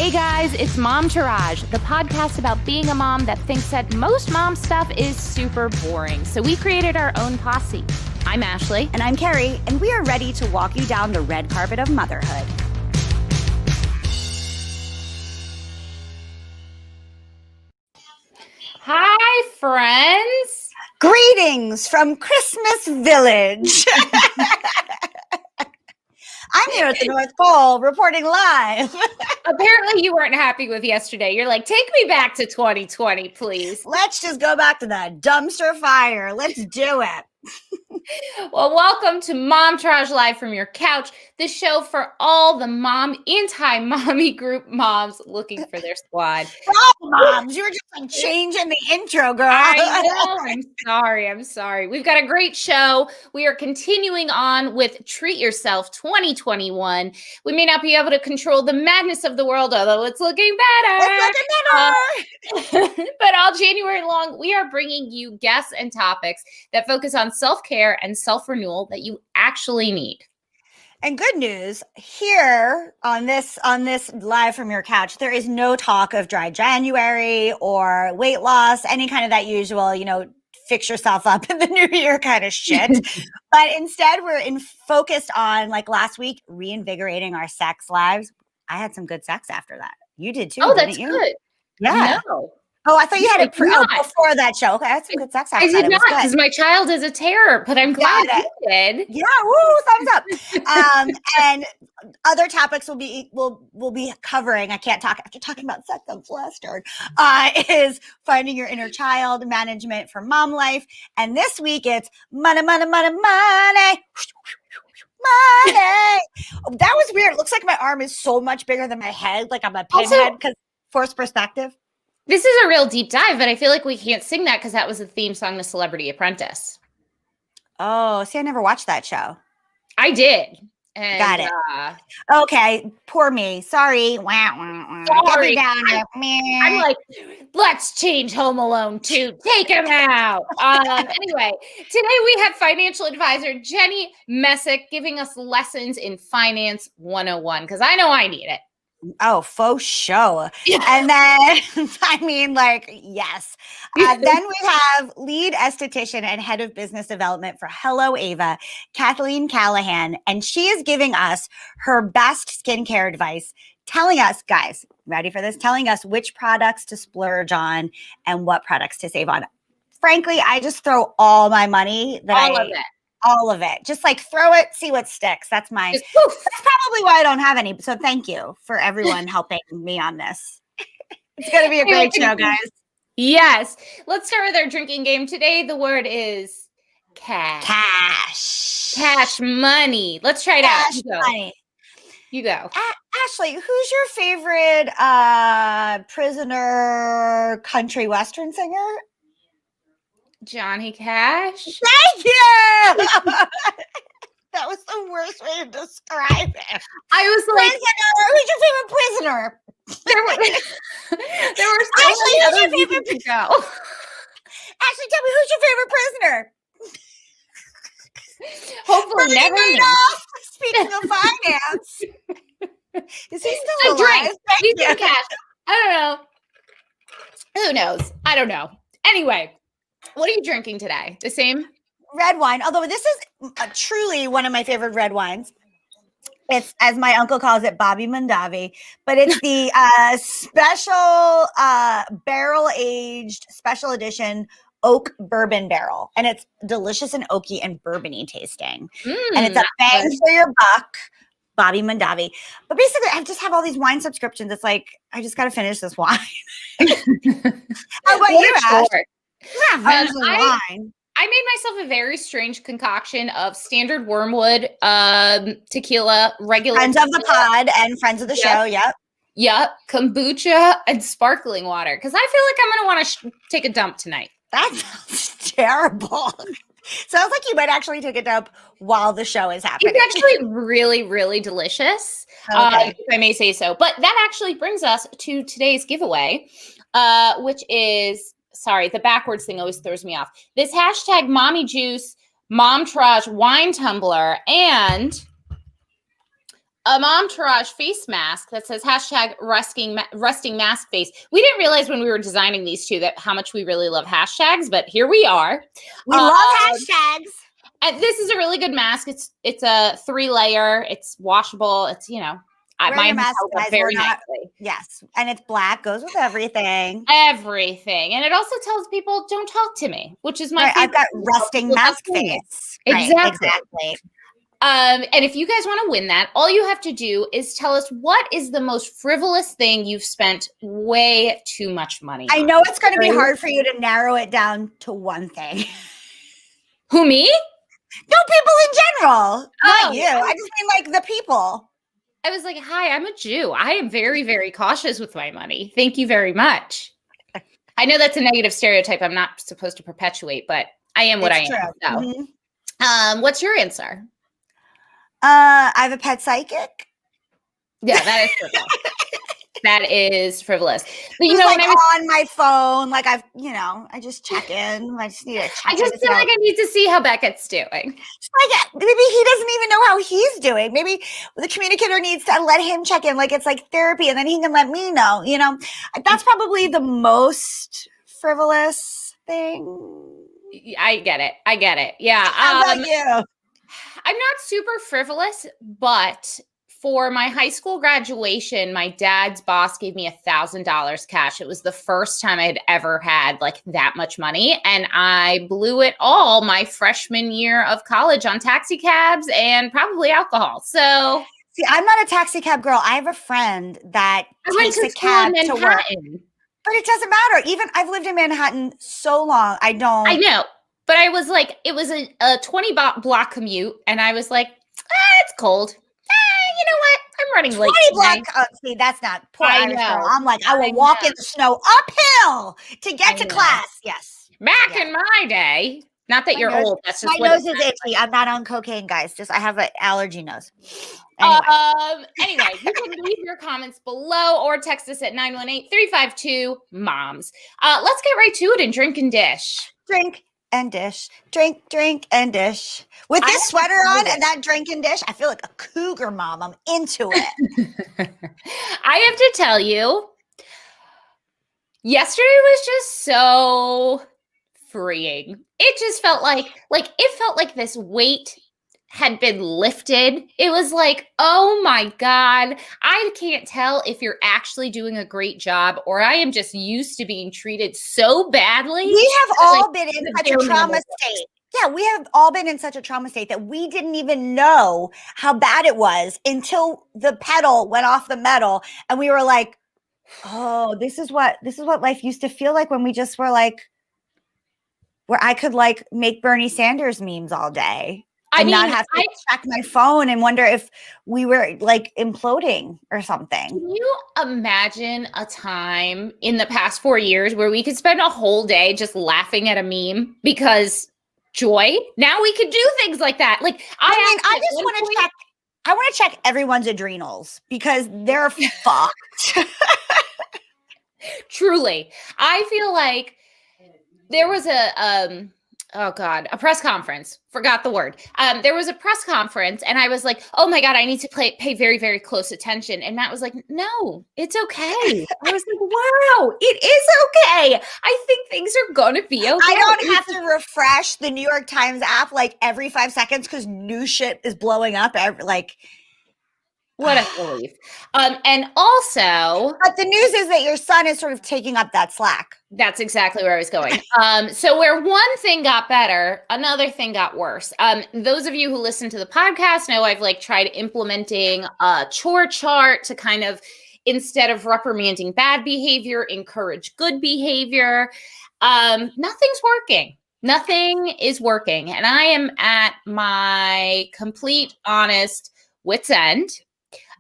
Hey guys, it's Momtourage, the podcast about being a mom that thinks that most mom stuff is super boring. So we created our own posse. I'm Ashley. And I'm Keri, and we are ready to walk you down the red carpet of motherhood. Hi, friends. Greetings from Christmas Village. I'm here at the North Pole reporting live. Apparently you weren't happy with yesterday. You're like, take me back to 2020, please. Let's just go back to the dumpster fire. Let's do it. Well, welcome to Momtourage Live from your couch, the show for all the anti-mommy group moms looking for their squad. All moms, you were just like changing the intro, girl. I know. I'm sorry. We've got a great show. We are continuing on with Treat Yourself 2021. We may not be able to control the madness of the world, although it's looking better. It's looking better. But all January long, we are bringing you guests and topics that focus on self-care and self-renewal that you actually need. And good news here on this live from your couch, there is no talk of dry January or weight loss, any kind of that usual, fix yourself up in the new year kind of shit. But instead, we're focused on, like last week, reinvigorating our sex lives. I had some good sex after that. You did too. Oh, didn't that's you? good. Yeah. No. Oh, I thought you had it before that show. Okay, I had some good sex after I did not, because my child is a terror, but I'm glad you did. Yeah, woo, thumbs up. And other topics we'll be covering. I can't talk after talking about sex. I'm flustered. Is finding your inner child, management for mom life, and this week it's money. That was weird. It looks like my arm is so much bigger than my head, like I'm a pinhead because forced perspective. This is a real deep dive, but I feel like we can't sing that because that was the theme song to Celebrity Apprentice. Oh, see, I never watched that show. I did. And, got it. Okay, poor me. Sorry. Sorry. I'm like, let's change Home Alone 2. Take him out. Anyway, today we have financial advisor Jenny Meassick giving us lessons in Finance 101 because I know I need it. Oh, faux show. And then, yes. Then we have lead esthetician and head of business development for HelloAva, Kathleen Callahan. And she is giving us her best skincare advice, telling us, guys, ready for this? Telling us which products to splurge on and what products to save on. Frankly, I just throw all my money all of it. Just like throw it, see what sticks. That's mine. That's probably why I don't have any. So thank you for everyone helping me on this. It's going to be a great show, guys. Yes. Let's start with our drinking game. Today, the word is cash. Cash money. Let's try it out. You go. Ashley, who's your favorite prisoner country western singer? Johnny Cash. Thank you. That was the worst way to describe it. I was like, who's your favorite prisoner? There were so many other people to go. Ashley, tell me, who's your favorite prisoner? Hopefully never me. Speaking of finance. Is he still alive? Drink. He's in cash. I don't know. Who knows? I don't know. Anyway. What are you drinking today? The same? Red wine. Although this is truly one of my favorite red wines. It's, as my uncle calls it, Bobby Mondavi. But it's the special barrel-aged special edition oak bourbon barrel. And it's delicious and oaky and bourbony tasting. And it's a bang for your buck. Bobby Mondavi. But basically, I just have all these wine subscriptions. It's like, I just got to finish this wine. How about you, Ash? I made myself a very strange concoction of standard wormwood, tequila, regular friends tequila. of the pod and friends of the show. Yep. Kombucha and sparkling water. Because I feel like I'm going to want to take a dump tonight. That sounds terrible. Sounds like you might actually take a dump while the show is happening. It's actually really, really delicious, if I may say so. But that actually brings us to today's giveaway, which is... Sorry, the backwards thing always throws me off. This hashtag Mommy Juice Momtourage wine tumbler and a Momtourage face mask that says hashtag resting mask face. We didn't realize when we were designing these two that how much we really love hashtags, but here we are. We love hashtags. And this is a really good mask. It's a 3-layer. It's washable. It's, mine mask, held up guys, very nicely. Yes. And it's black, goes with everything. Everything. And it also tells people, don't talk to me, which is my favorite. I've got resting mask face. Exactly. Right, exactly. And if you guys want to win that, all you have to do is tell us what is the most frivolous thing you've spent way too much money on. I know it's going to be hard for you to narrow it down to one thing. Who, me? No, people in general. Not you. I just mean like the people. I was like, hi, I'm a Jew. I am very, very cautious with my money. Thank you very much. I know that's a negative stereotype I'm not supposed to perpetuate, but I am what I am. So. Mm-hmm. What's your answer? I have a pet psychic. Yeah, that is frivolous. That is frivolous. But when on my phone, like I just check in. I just need to check. I just feel like I need to see how Beckett's doing. Like maybe he doesn't even know how he's doing. Maybe the communicator needs to let him check in, like it's like therapy, and then he can let me know. That's probably the most frivolous thing. I get it. Yeah. How about you? I'm not super frivolous, but for my high school graduation, my dad's boss gave me $1,000 cash. It was the first time I had ever had like that much money. And I blew it all my freshman year of college on taxi cabs and probably alcohol. So see, I'm not a taxi cab girl. I have a friend that takes a cab to work. But it doesn't matter. Even I've lived in Manhattan so long. I know. But I was like, it was a 20-block commute. And I was like, it's cold. You know what? I'm running late. 20 block. See, that's not poor Irish girl. I'm like, I will walk in the snow uphill to get to class. Yes. Back in my day. Not that you're old. That's just my nose is itchy. I'm not on cocaine, guys. Just I have an allergy nose. Anyway, you can leave your comments below or text us at 918-352-MOMS. Let's get right to it and drink and dish. Drink and dish. Drink and dish. With this sweater on and that drink and dish, I feel like a cougar mom. I'm into it. I have to tell you, yesterday was just so freeing. It just felt like this weight had been lifted. It was like, oh my God, I can't tell if you're actually doing a great job or I am just used to being treated so badly. We have all been in such a trauma state. Yeah, we have all been in such a trauma state that we didn't even know how bad it was until the pedal went off the metal and we were like, oh, this is what life used to feel like when we just were like, where I could like make Bernie Sanders memes all day. And not have to check my phone and wonder if we were like imploding or something. Can you imagine a time in the past 4 years where we could spend a whole day just laughing at a meme because joy? Now we could do things like that. Like I just want to check. I want to check everyone's adrenals because they're fucked. Truly, I feel like there was a press conference. Forgot the word. There was a press conference and I was like, oh my God, I need to pay very, very close attention. And Matt was like, no, it's okay. I was like, wow, it is okay. I think things are going to be okay. I don't have to refresh the New York Times app like every 5 seconds because new shit is blowing up. What a relief. And also, but the news is that your son is sort of taking up that slack. That's exactly where I was going. So where one thing got better, another thing got worse. Those of you who listen to the podcast know I've like tried implementing a chore chart to kind of, instead of reprimanding bad behavior, encourage good behavior. Nothing's working. Nothing is working. And I am at my complete, honest wit's end.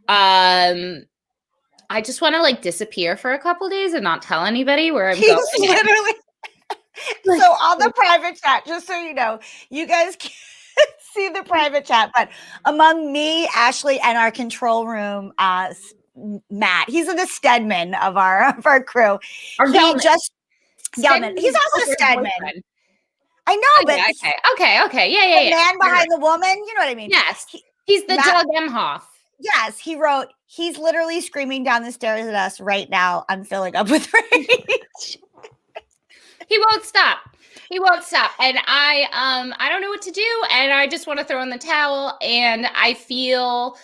I just want to like disappear for a couple days and not tell anybody where I'm going. Literally. So on the private chat, just so you know, you guys can't see the private chat, but among me, Ashley, and our control room, Matt, he's the Stedman of our crew. He's also a Stedman. I know, but okay. Yeah. The man behind the woman, you know what I mean? Yes. He's the Doug Emhoff. Yes, he wrote, he's literally screaming down the stairs at us right now. I'm filling up with rage. He won't stop. He won't stop. And I don't know what to do. And I just want to throw in the towel. And I feel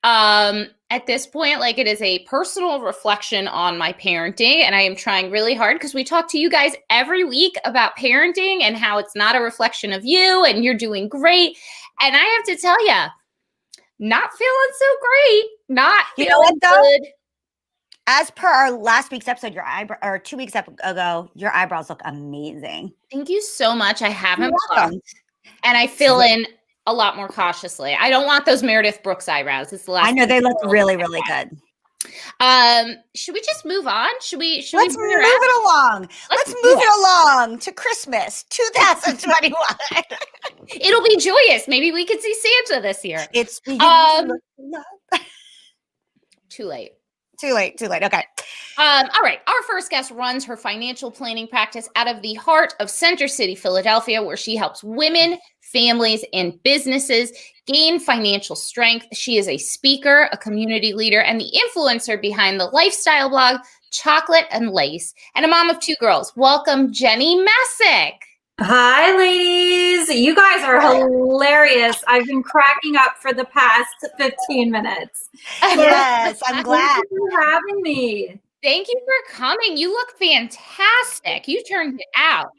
at this point, like it is a personal reflection on my parenting. And I am trying really hard because we talk to you guys every week about parenting and how it's not a reflection of you and you're doing great. And I have to tell you, not feeling so great. Not feeling good. As per our last week's episode, or 2 weeks ago, your eyebrows look amazing. Thank you so much. I haven't plucked, and I fill in a lot more cautiously. I don't want those Meredith Brooks eyebrows. It's the last. I know they look really, really good. Should we just move on? Should we? Let's move it along. Let's move it along to Christmas 2021. It'll be joyous. Maybe we could see Santa this year. It's too late. Too late. Okay. All right. Our first guest runs her financial planning practice out of the heart of Center City, Philadelphia, where she helps women, families, and businesses gain financial strength. She is a speaker, a community leader, and the influencer behind the lifestyle blog, Chocolate and Lace, and a mom of 2 girls. Welcome, Jenny Meassick. Hi, ladies. You guys are hilarious. I've been cracking up for the past 15 minutes. Yes, I'm glad. Thank you for having me. Thank you for coming. You look fantastic. You turned it out.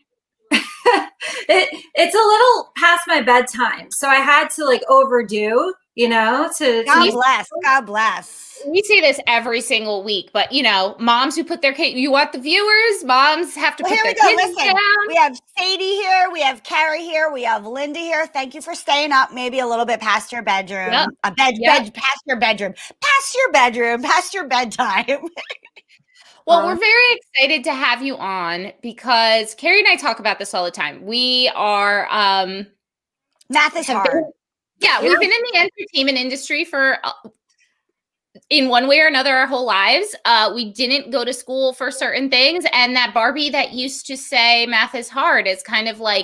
It's a little past my bedtime, so I had to overdo, God bless. We say this every single week, but moms who put their kids, you want the viewers, moms have to put their kids down. We have Sadie here, we have Keri here, we have Linda here. Thank you for staying up maybe a little bit past your bedroom. Past your bedroom. Past your bedtime. Well, we're very excited to have you on because Keri and I talk about this all the time. We are math is hard. We've been in the entertainment industry for in one way or another our whole lives. We didn't go to school for certain things, and that Barbie that used to say math is hard is kind of our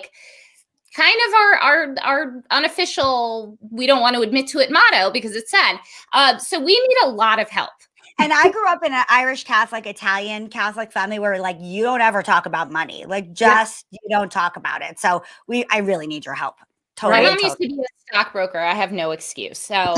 unofficial, we don't want to admit to it motto because it's sad. So we need a lot of help. And I grew up in an Irish Catholic, Italian Catholic family where you don't ever talk about money. You don't talk about it. So I really need your help. Totally. My mom used to be a stockbroker. I have no excuse. So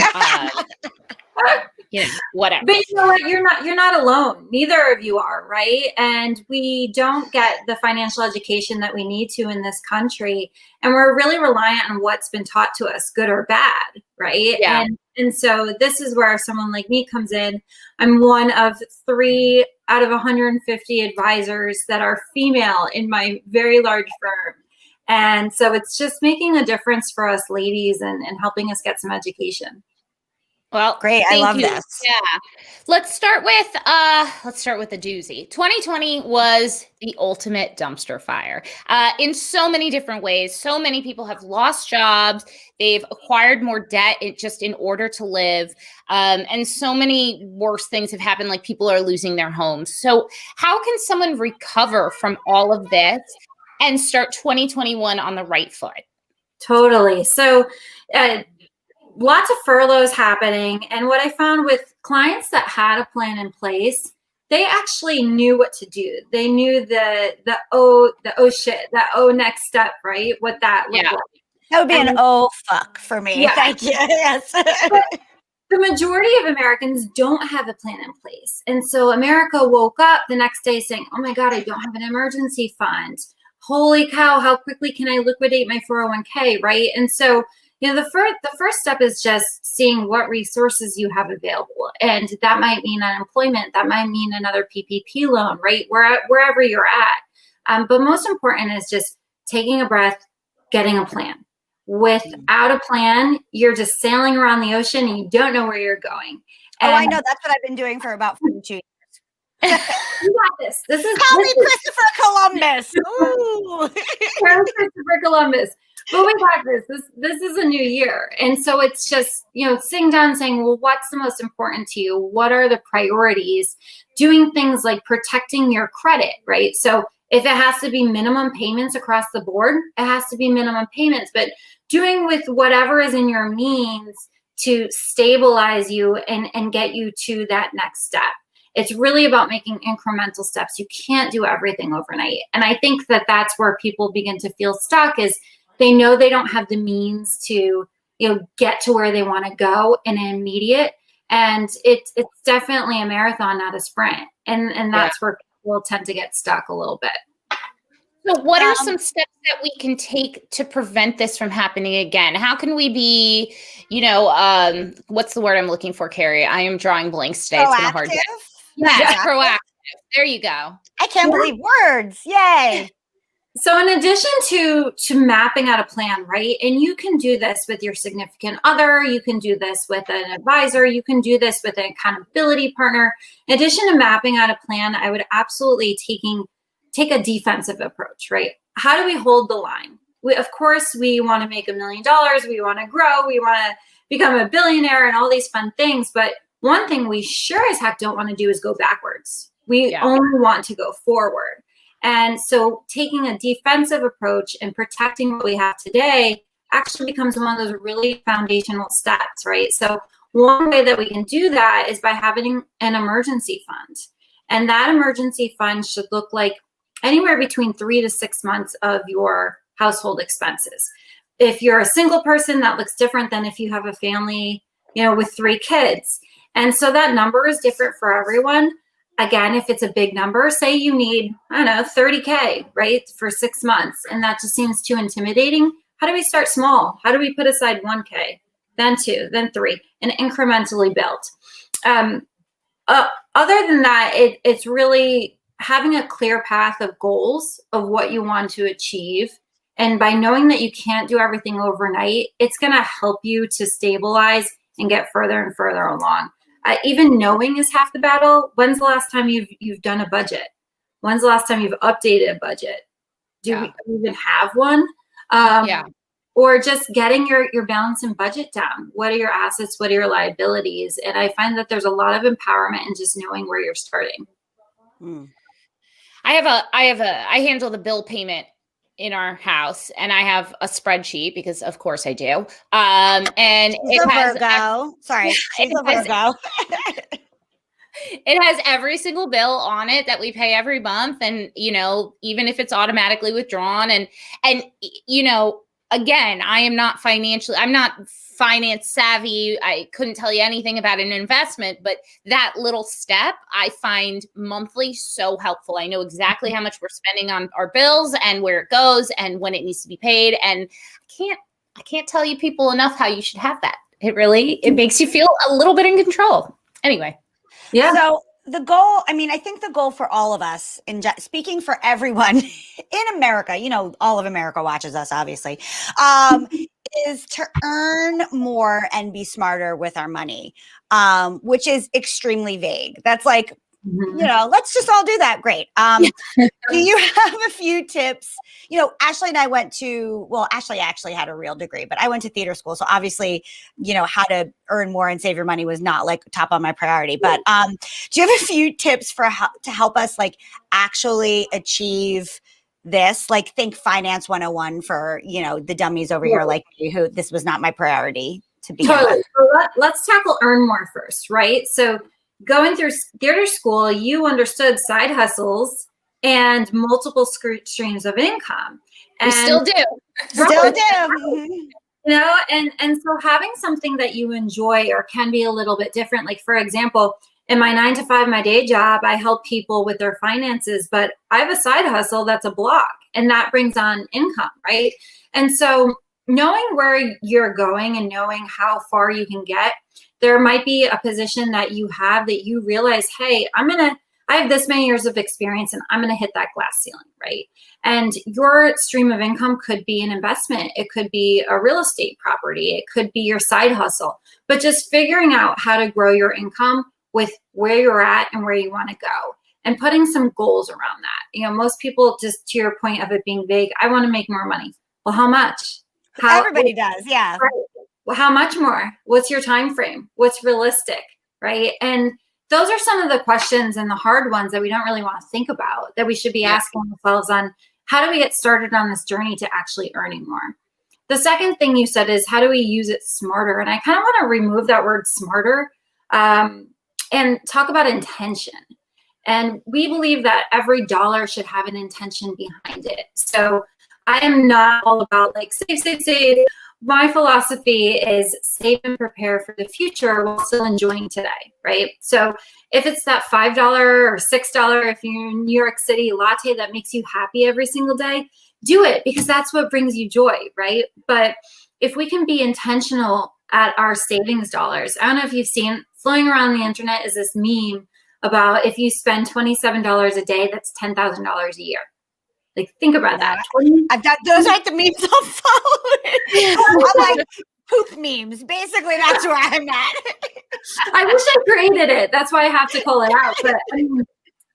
whatever. But you know what? You're not alone. Neither of you are, right? And we don't get the financial education that we need to in this country. And we're really reliant on what's been taught to us, good or bad, right? Yeah. And so this is where someone like me comes in. I'm one of 3 out of 150 advisors that are female in my very large firm. And so it's just making a difference for us ladies and helping us get some education. Well, great. I love this. Yeah. Let's start with the doozy. 2020 was the ultimate dumpster fire in so many different ways. So many people have lost jobs. They've acquired more debt just in order to live. And so many worse things have happened, like people are losing their homes. So how can someone recover from all of this and start 2021 on the right foot? Totally. So lots of furloughs happening. And what I found with clients that had a plan in place, they actually knew what to do. They knew the next step, right? What that looked like. That would be an fuck for me. Yeah. Thank you. Yes. The majority of Americans don't have a plan in place. And so America woke up the next day saying, oh my God, I don't have an emergency fund. Holy cow, how quickly can I liquidate my 401k, right? And so the first step is just seeing what resources you have available. And that might mean unemployment. That might mean another PPP loan, right? Wherever you're at. But most important is just taking a breath, getting a plan. Without a plan, you're just sailing around the ocean and you don't know where you're going. And I know. That's what I've been doing for about 42 years. You got this. Call me Christopher Columbus. Ooh. Christopher Columbus. But we got this. This is a new year. And so it's just, sitting down saying, well, what's the most important to you? What are the priorities? Doing things like protecting your credit, right? So if it has to be minimum payments across the board, it has to be minimum payments. But doing with whatever is in your means to stabilize you and get you to that next step. It's really about making incremental steps. You can't do everything overnight. And I think that that's where people begin to feel stuck, is they know they don't have the means to, get to where they want to go in an immediate. And it's definitely a marathon, not a sprint. And that's where people tend to get stuck a little bit. So what are some steps that we can take to prevent this from happening again? How can we be, what's the word I'm looking for, Keri? I am drawing blanks today. It's been a hard day. Yes, proactive. There you go. I can't believe words. Yay. So in addition to mapping out a plan, right? And you can do this with your significant other, you can do this with an advisor, you can do this with an accountability partner. In addition to mapping out a plan, I would absolutely take a defensive approach, right? How do we hold the line? Of course, we want to make $1 million. We want to grow. We want to become a billionaire and all these fun things. But one thing we sure as heck don't want to do is go backwards. We only want to go forward. And so taking a defensive approach and protecting what we have today actually becomes one of those really foundational steps, right? So one way that we can do that is by having an emergency fund. And that emergency fund should look like anywhere between 3 to 6 months of your household expenses. If you're a single person, that looks different than if you have a family, with 3 kids. And so that number is different for everyone. Again, if it's a big number, say you need, $30K, right, for 6 months, and that just seems too intimidating. How do we start small? How do we put aside 1K, then 2, then 3, and incrementally build? Other than that, it's really having a clear path of goals of what you want to achieve. And by knowing that you can't do everything overnight, it's going to help you to stabilize and get further and further along. Even knowing is half the battle. When's the last time you've done a budget? When's the last time you've updated a budget? Do we even have one? Or just getting your balance and budget down. What are your assets? What are your liabilities? And I find that there's a lot of empowerment in just knowing where you're starting. I handle the bill payment in our house, and I have a spreadsheet because of course I do. And she's a Virgo. She's a Virgo. It has every single bill on it that we pay every month. And, even if it's automatically withdrawn and, again, I'm not finance savvy. I couldn't tell you anything about an investment, but that little step I find monthly so helpful. I know exactly how much we're spending on our bills and where it goes and when it needs to be paid. And I can't tell you people enough how you should have that. It makes you feel a little bit in control. Anyway. Yeah. So the goal, I think the goal for all of us, speaking for everyone in America, all of America watches us, obviously, is to earn more and be smarter with our money, which is extremely vague. That's like, let's just all do that. Great. Do you have a few tips? Ashley and I Ashley actually had a real degree, but I went to theater school. So obviously, how to earn more and save your money was not like top on my priority. But do you have a few tips to help us like actually achieve this? Like think finance 101 for, the dummies over here like me who this was not my priority to be. Totally. So let's tackle earn more first, right? So going through theater school, you understood side hustles and multiple streams of income. And we still do. Still do. And so having something that you enjoy or can be a little bit different. Like, for example, in my 9 to 5, my day job, I help people with their finances, but I have a side hustle that's a blog and that brings on income, right? And so knowing where you're going and knowing how far you can get, there might be a position that you have that you realize, hey, I have this many years of experience and I'm going to hit that glass ceiling, right? And your stream of income could be an investment. It could be a real estate property. It could be your side hustle, but just figuring out how to grow your income with where you're at and where you want to go and putting some goals around that. Most people, just to your point of it being vague, I want to make more money. Well, how much? Everybody does. Yeah. Right. Well, how much more? What's your time frame? What's realistic, right? And those are some of the questions and the hard ones that we don't really want to think about, that we should be asking ourselves on how do we get started on this journey to actually earning more. The second thing you said is, how do we use it smarter? And I kind of want to remove that word smarter and talk about intention. And we believe that every dollar should have an intention behind it. So I am not all about like save, save, save. My philosophy is save and prepare for the future while still enjoying today, right? So if it's that $5 or $6, if you're in New York City, latte that makes you happy every single day, do it, because that's what brings you joy, right? But if we can be intentional at our savings dollars, I don't know if you've seen, flowing around the internet is this meme about if you spend $27 a day, that's $10,000 a year. Like, think about that. Those aren't the memes I'm following. I'm like, poop memes. Basically, that's where I'm at. I wish I created it. That's why I have to call it out. But I mean,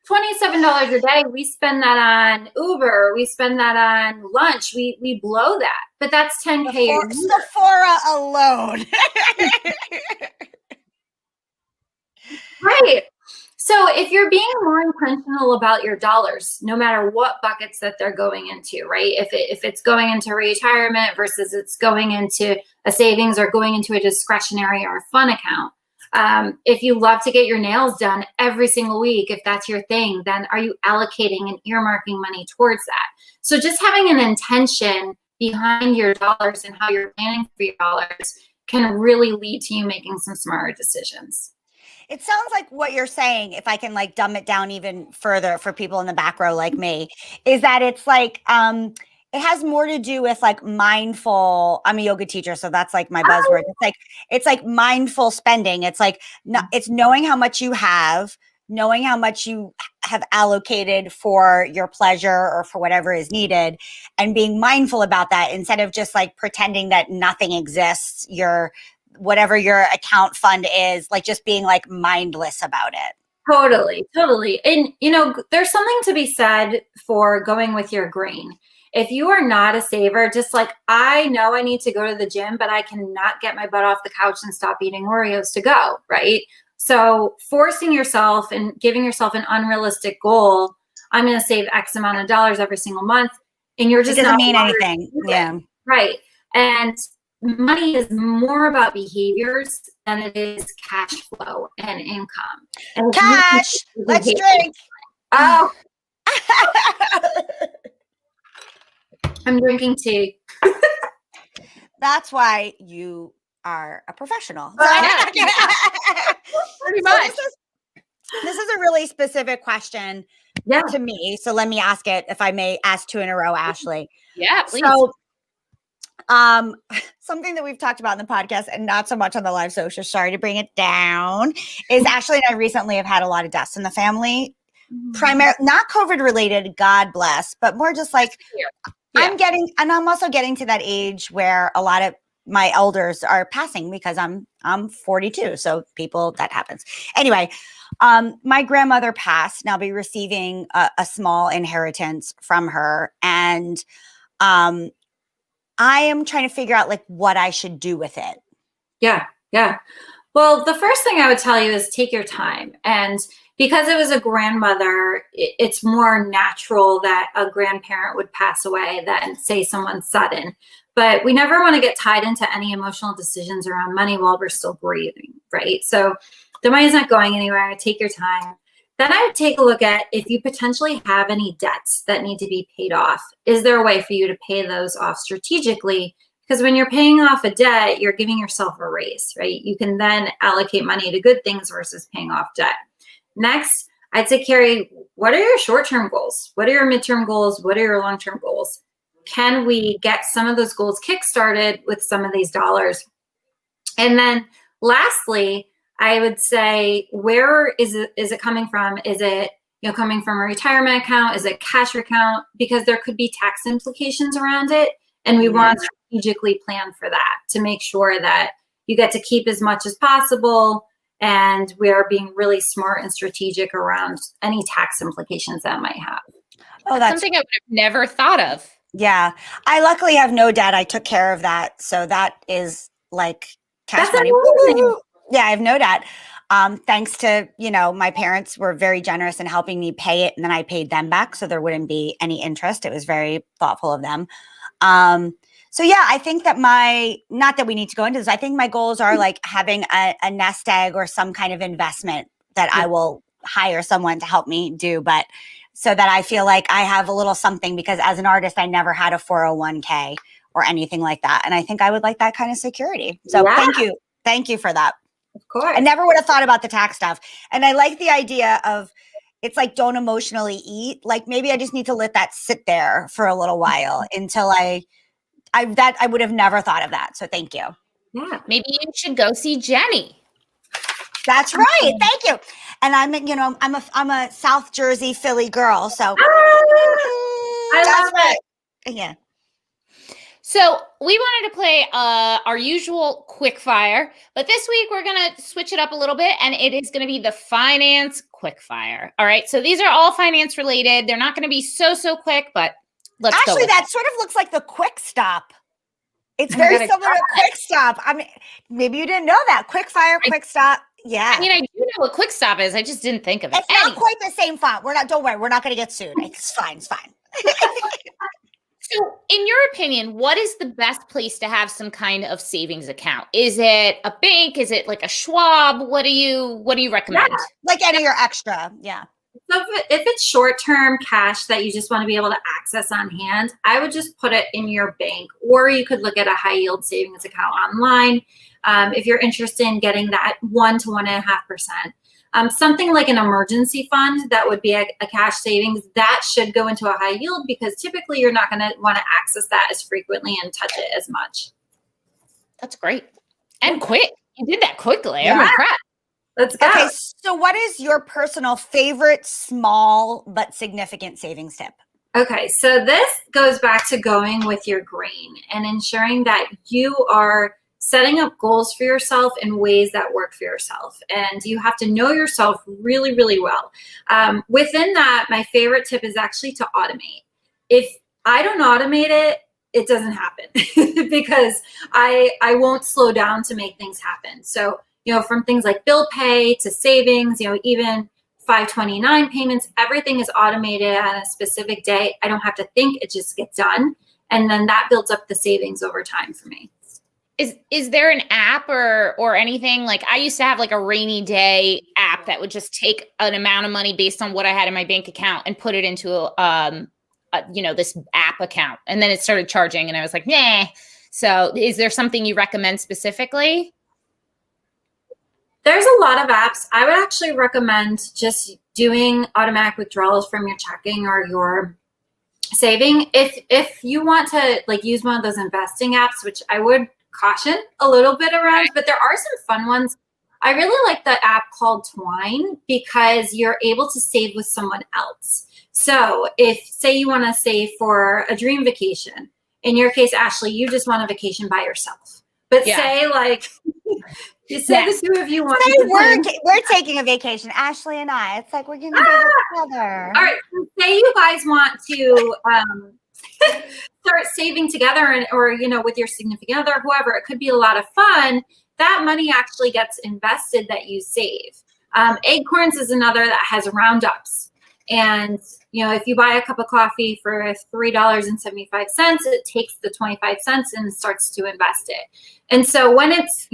$27 a day, we spend that on Uber. We spend that on lunch. We blow that. But that's $10K a year. Sephora alone. Right. So if you're being more intentional about your dollars, no matter what buckets that they're going into, right? If it's going into retirement versus it's going into a savings or going into a discretionary or a fun account. If you love to get your nails done every single week, if that's your thing, then are you allocating and earmarking money towards that? So just having an intention behind your dollars and how you're planning for your dollars can really lead to you making some smarter decisions. It sounds like what you're saying, if I can like dumb it down even further for people in the back row like me, is that it's like, it has more to do with like mindful. I'm a yoga teacher, so that's like my buzzword. It's like mindful spending. It's like, it's knowing how much you have, knowing how much you have allocated for your pleasure or for whatever is needed, and being mindful about that instead of just like pretending that nothing exists. Whatever your account fund is, like just being like mindless about it. Totally. And there's something to be said for going with your grain. If you are not a saver, just like, I know I need to go to the gym, but I cannot get my butt off the couch and stop eating Oreos to go, right? So forcing yourself and giving yourself an unrealistic goal, I'm going to save X amount of dollars every single month, and you're just it doesn't mean anything. Yeah. Right. And money is more about behaviors than it is cash flow and income. And cash, let's drink. Oh, I'm drinking tea. That's why you are a professional. Pretty much. This is a really specific question to me. So let me ask it, if I may ask two in a row, Ashley. Yeah, please. So, something that we've talked about in the podcast and not so much on the live social, sorry to bring it down, is Ashley and I recently have had a lot of deaths in the family, primarily not COVID related, God bless, but more just like I'm also getting to that age where a lot of my elders are passing because I'm 42. So that happens. Anyway, my grandmother passed, and I'll be receiving a small inheritance from her. And, I am trying to figure out like what I should do with it. Yeah. Well, the first thing I would tell you is take your time. And because it was a grandmother, it's more natural that a grandparent would pass away than, say, someone sudden. But we never want to get tied into any emotional decisions around money while we're still grieving, right? So the money's not going anywhere. Take your time. Then I would take a look at if you potentially have any debts that need to be paid off. Is there a way for you to pay those off strategically? Because when you're paying off a debt, you're giving yourself a raise, right? You can then allocate money to good things versus paying off debt. Next, I'd say, Keri, what are your short-term goals? What are your midterm goals? What are your long-term goals? Can we get some of those goals kickstarted with some of these dollars? And then lastly, I would say, where is it coming from? Is it coming from a retirement account? Is it cash account? Because there could be tax implications around it. And we want to strategically plan for that to make sure that you get to keep as much as possible. And we are being really smart and strategic around any tax implications that might have. Oh, that's something I would have never thought of. Yeah. I luckily have no debt. I took care of that. So that is like cash money. Yeah, I have no debt. Thanks to, my parents were very generous in helping me pay it, and then I paid them back so there wouldn't be any interest. It was very thoughtful of them. So yeah, I think that not that we need to go into this, I think my goals are like having a nest egg or some kind of investment that I will hire someone to help me do, but so that I feel like I have a little something, because as an artist, I never had a 401k or anything like that. And I think I would like that kind of security. So thank you. Thank you for that. Of course. I never would have thought about the tax stuff. And I like the idea of, it's like, don't emotionally eat. Like maybe I just need to let that sit there for a little while until I would have never thought of that. So thank you. Yeah. Maybe you should go see Jenny. That's right. Thank you. And I'm a South Jersey, Philly girl. So I love it. Yeah. So we wanted to play our usual quick fire, but this week we're going to switch it up a little bit, and it is going to be the finance quick fire. All right. So these are all finance related. They're not going to be so quick, but let's go. Actually, that sort of looks like the quick stop. It's very similar to quick stop. I mean, maybe you didn't know that. Quick fire, quick stop. Yeah. I mean, I do know what quick stop is. I just didn't think of it. It's not quite the same font. Don't worry. We're not going to get sued. It's fine. It's fine. So in your opinion, what is the best place to have some kind of savings account? Is it a bank? Is it like a Schwab? What do you recommend? Yeah, like any of your extra. Yeah. So if it's short-term cash that you just want to be able to access on hand, I would just put it in your bank, or you could look at a high yield savings account online. If you're interested in getting that 1 to 1.5%. Something like an emergency fund that would be a cash savings, that should go into a high yield, because typically you're not going to want to access that as frequently and touch it as much. That's great. And quick. You did that quickly. Yeah. I'm impressed. Let's go. Okay, so what is your personal favorite small but significant savings tip? Okay, so this goes back to going with your grain and ensuring that you are setting up goals for yourself in ways that work for yourself. And you have to know yourself really, really well. Within that, my favorite tip is actually to automate. If I don't automate it, it doesn't happen because I won't slow down to make things happen. So, from things like bill pay to savings, even 529 payments, everything is automated on a specific day. I don't have to think, it just gets done. And then that builds up the savings over time for me. Is there an app or anything? Like I used to have like a rainy day app that would just take an amount of money based on what I had in my bank account and put it into this app account. And then it started charging and I was like, nah. So is there something you recommend specifically? There's a lot of apps. I would actually recommend just doing automatic withdrawals from your checking or your saving. If you want to use one of those investing apps, which I would caution a little bit around, but there are some fun ones. I really like the app called Twine because you're able to save with someone else. So if, say, you want to save for a dream vacation, in your case, Ashley, you just want a vacation by yourself. But say you say the two of you want we're taking a vacation, Ashley and I. It's like we're going to do it together. All right. Say you guys want to start saving together or with your significant other, whoever. It could be a lot of fun. That money actually gets invested that you save. Acorns is another that has roundups. And, if you buy a cup of coffee for $3.75, it takes the 25 cents and starts to invest it. And so when it's,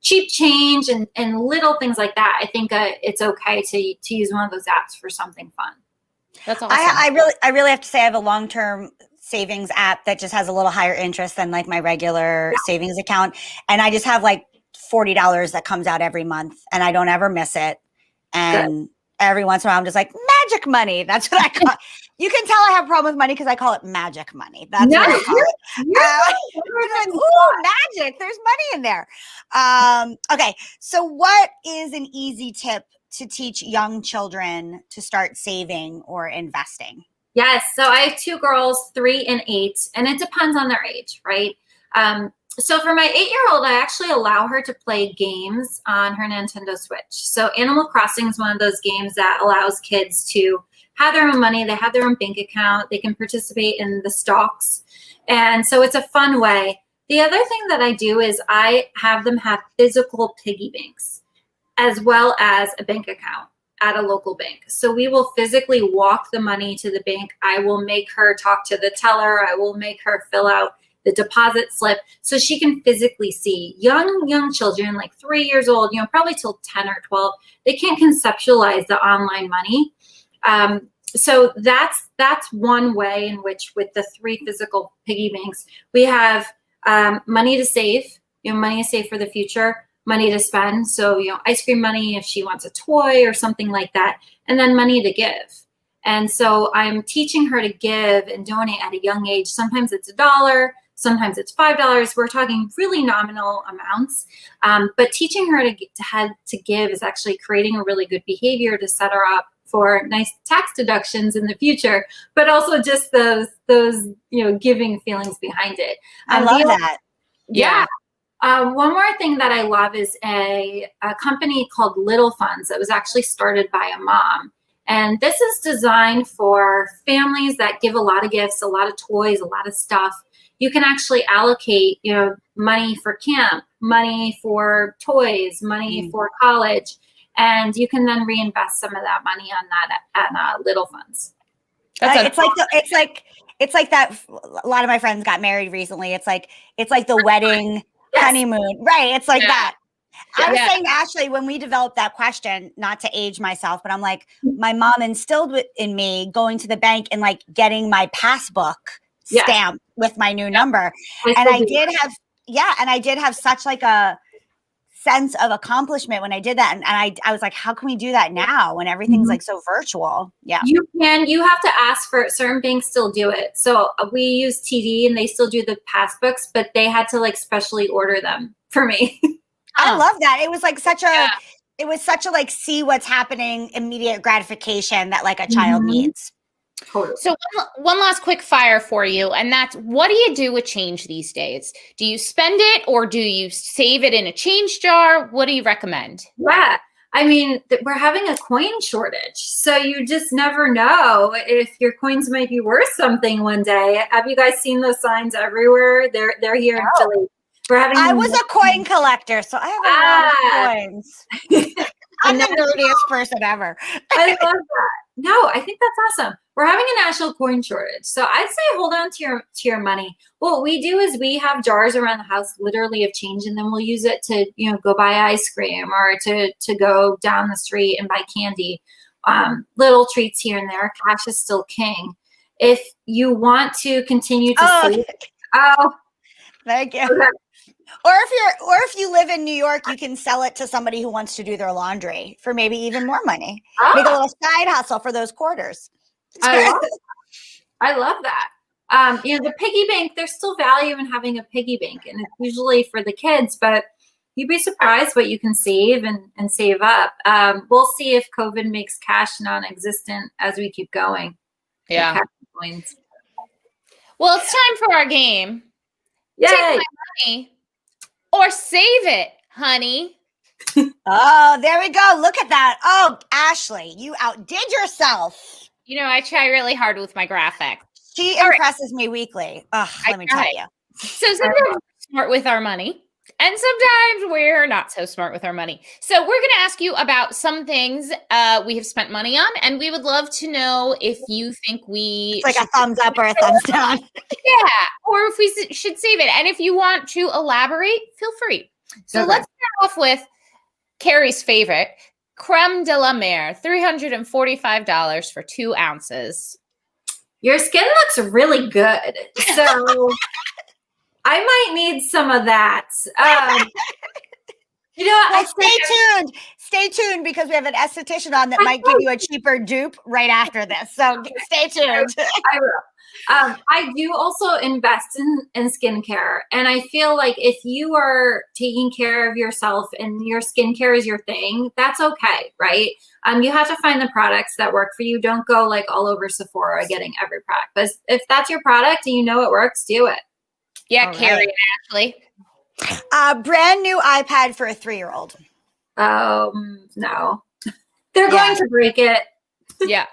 cheap change and little things like that, I think it's okay to use one of those apps for something fun. That's awesome. I really have to say I have a long-term savings app that just has a little higher interest than like my regular savings account. And I just have like $40 that comes out every month and I don't ever miss it. And every once in a while I'm just like, magic money. That's what I call it. You can tell I have a problem with money because I call it magic money. That's what I call it. Like, ooh, magic. There's money in there. Okay. So what is an easy tip to teach young children to start saving or investing? Yes. So I have 2 girls, 3 and 8, and it depends on their age, right? So for my 8-year-old, I actually allow her to play games on her Nintendo Switch. So Animal Crossing is one of those games that allows kids to have their own money. They have their own bank account. They can participate in the stocks. And so it's a fun way. The other thing that I do is I have them have physical piggy banks as well as a bank account at a local bank. So we will physically walk the money to the bank. I will make her talk to the teller. I will make her fill out the deposit slip, so she can physically see. Young children, like 3 years old, probably till 10 or 12, they can't conceptualize the online money. So that's one way in which, with the 3 physical piggy banks, we have money to save, money to save for the future, money to spend. So, ice cream money if she wants a toy or something like that, and then money to give. And so I'm teaching her to give and donate at a young age. Sometimes it's $1, sometimes it's $5. We're talking really nominal amounts. But teaching her to give is actually creating a really good behavior to set her up for nice tax deductions in the future, but also just those giving feelings behind it. I love that. Yeah. One more thing that I love is a company called Little Funds that was actually started by a mom. And this is designed for families that give a lot of gifts, a lot of toys, a lot of stuff. You can actually allocate, money for camp, money for toys, money for college, and you can then reinvest some of that money on that at Little Funds. It's like that. A lot of my friends got married recently. It's like the wedding honeymoon, right? It's like that. I was saying to Ashley, when we developed that question, not to age myself, but I'm like, my mom instilled in me going to the bank and like getting my passbook stamped with my new number. And I did have such like a sense of accomplishment when I did that. And I was like, how can we do that now when everything's like so virtual? Yeah. You have to ask for it. Certain banks still do it. So we use TD and they still do the passbooks, but they had to like specially order them for me. I love that. It was like such a like see what's happening, immediate gratification that like a child needs. Totally. So one last quick fire for you, and that's, what do you do with change these days? Do you spend it or do you save it in a change jar? What do you recommend? Yeah. I mean, we're having a coin shortage, so you just never know if your coins might be worth something one day. Have you guys seen those signs everywhere? They're here in Philly. I was a coin collector, so I have a lot of coins. I'm the nerdiest person ever. I love that. No, I think that's awesome. We're having a national coin shortage, so I'd say hold on to your money. What we do is we have jars around the house, literally, of change, and then we'll use it to go buy ice cream or to go down the street and buy candy. Little treats here and there. Cash is still king. If you want to continue to save, thank you. Okay. Or if you live in New York, you can sell it to somebody who wants to do their laundry for maybe even more money. Make a little side hustle for those quarters. I love that. The piggy bank, there's still value in having a piggy bank, and it's usually for the kids, but you'd be surprised what you can save and save up. We'll see if COVID makes cash non-existent as we keep going. Yeah. Well, it's time for our game. Yay. Take my money or save it, honey. Oh, there we go. Look at that. Oh, Ashley, you outdid yourself. I try really hard with my graphic. She impresses me weekly. Let me tell you. So sometimes we're smart with our money, and sometimes we're not so smart with our money. So we're going to ask you about some things we have spent money on, and we would love to know if you think it's like a thumbs up or a thumbs down. Yeah, or if we should save it. And if you want to elaborate, feel free. So let's start off with Keri's favorite, creme de la mer, $345 for 2 ounces. Your skin looks really good, so I might need some of that. Stay tuned because we have an esthetician on that might give you a cheaper dupe right after this. So stay tuned. I will. I do also invest in skincare, and I feel like if you are taking care of yourself and your skincare is your thing, that's okay, right? You have to find the products that work for you. Don't go like all over Sephora getting every product. But if that's your product and it works, do it. Yeah, all Keri and Ashley. Brand new iPad for a 3-year-old. No. They're going to break it. Yeah.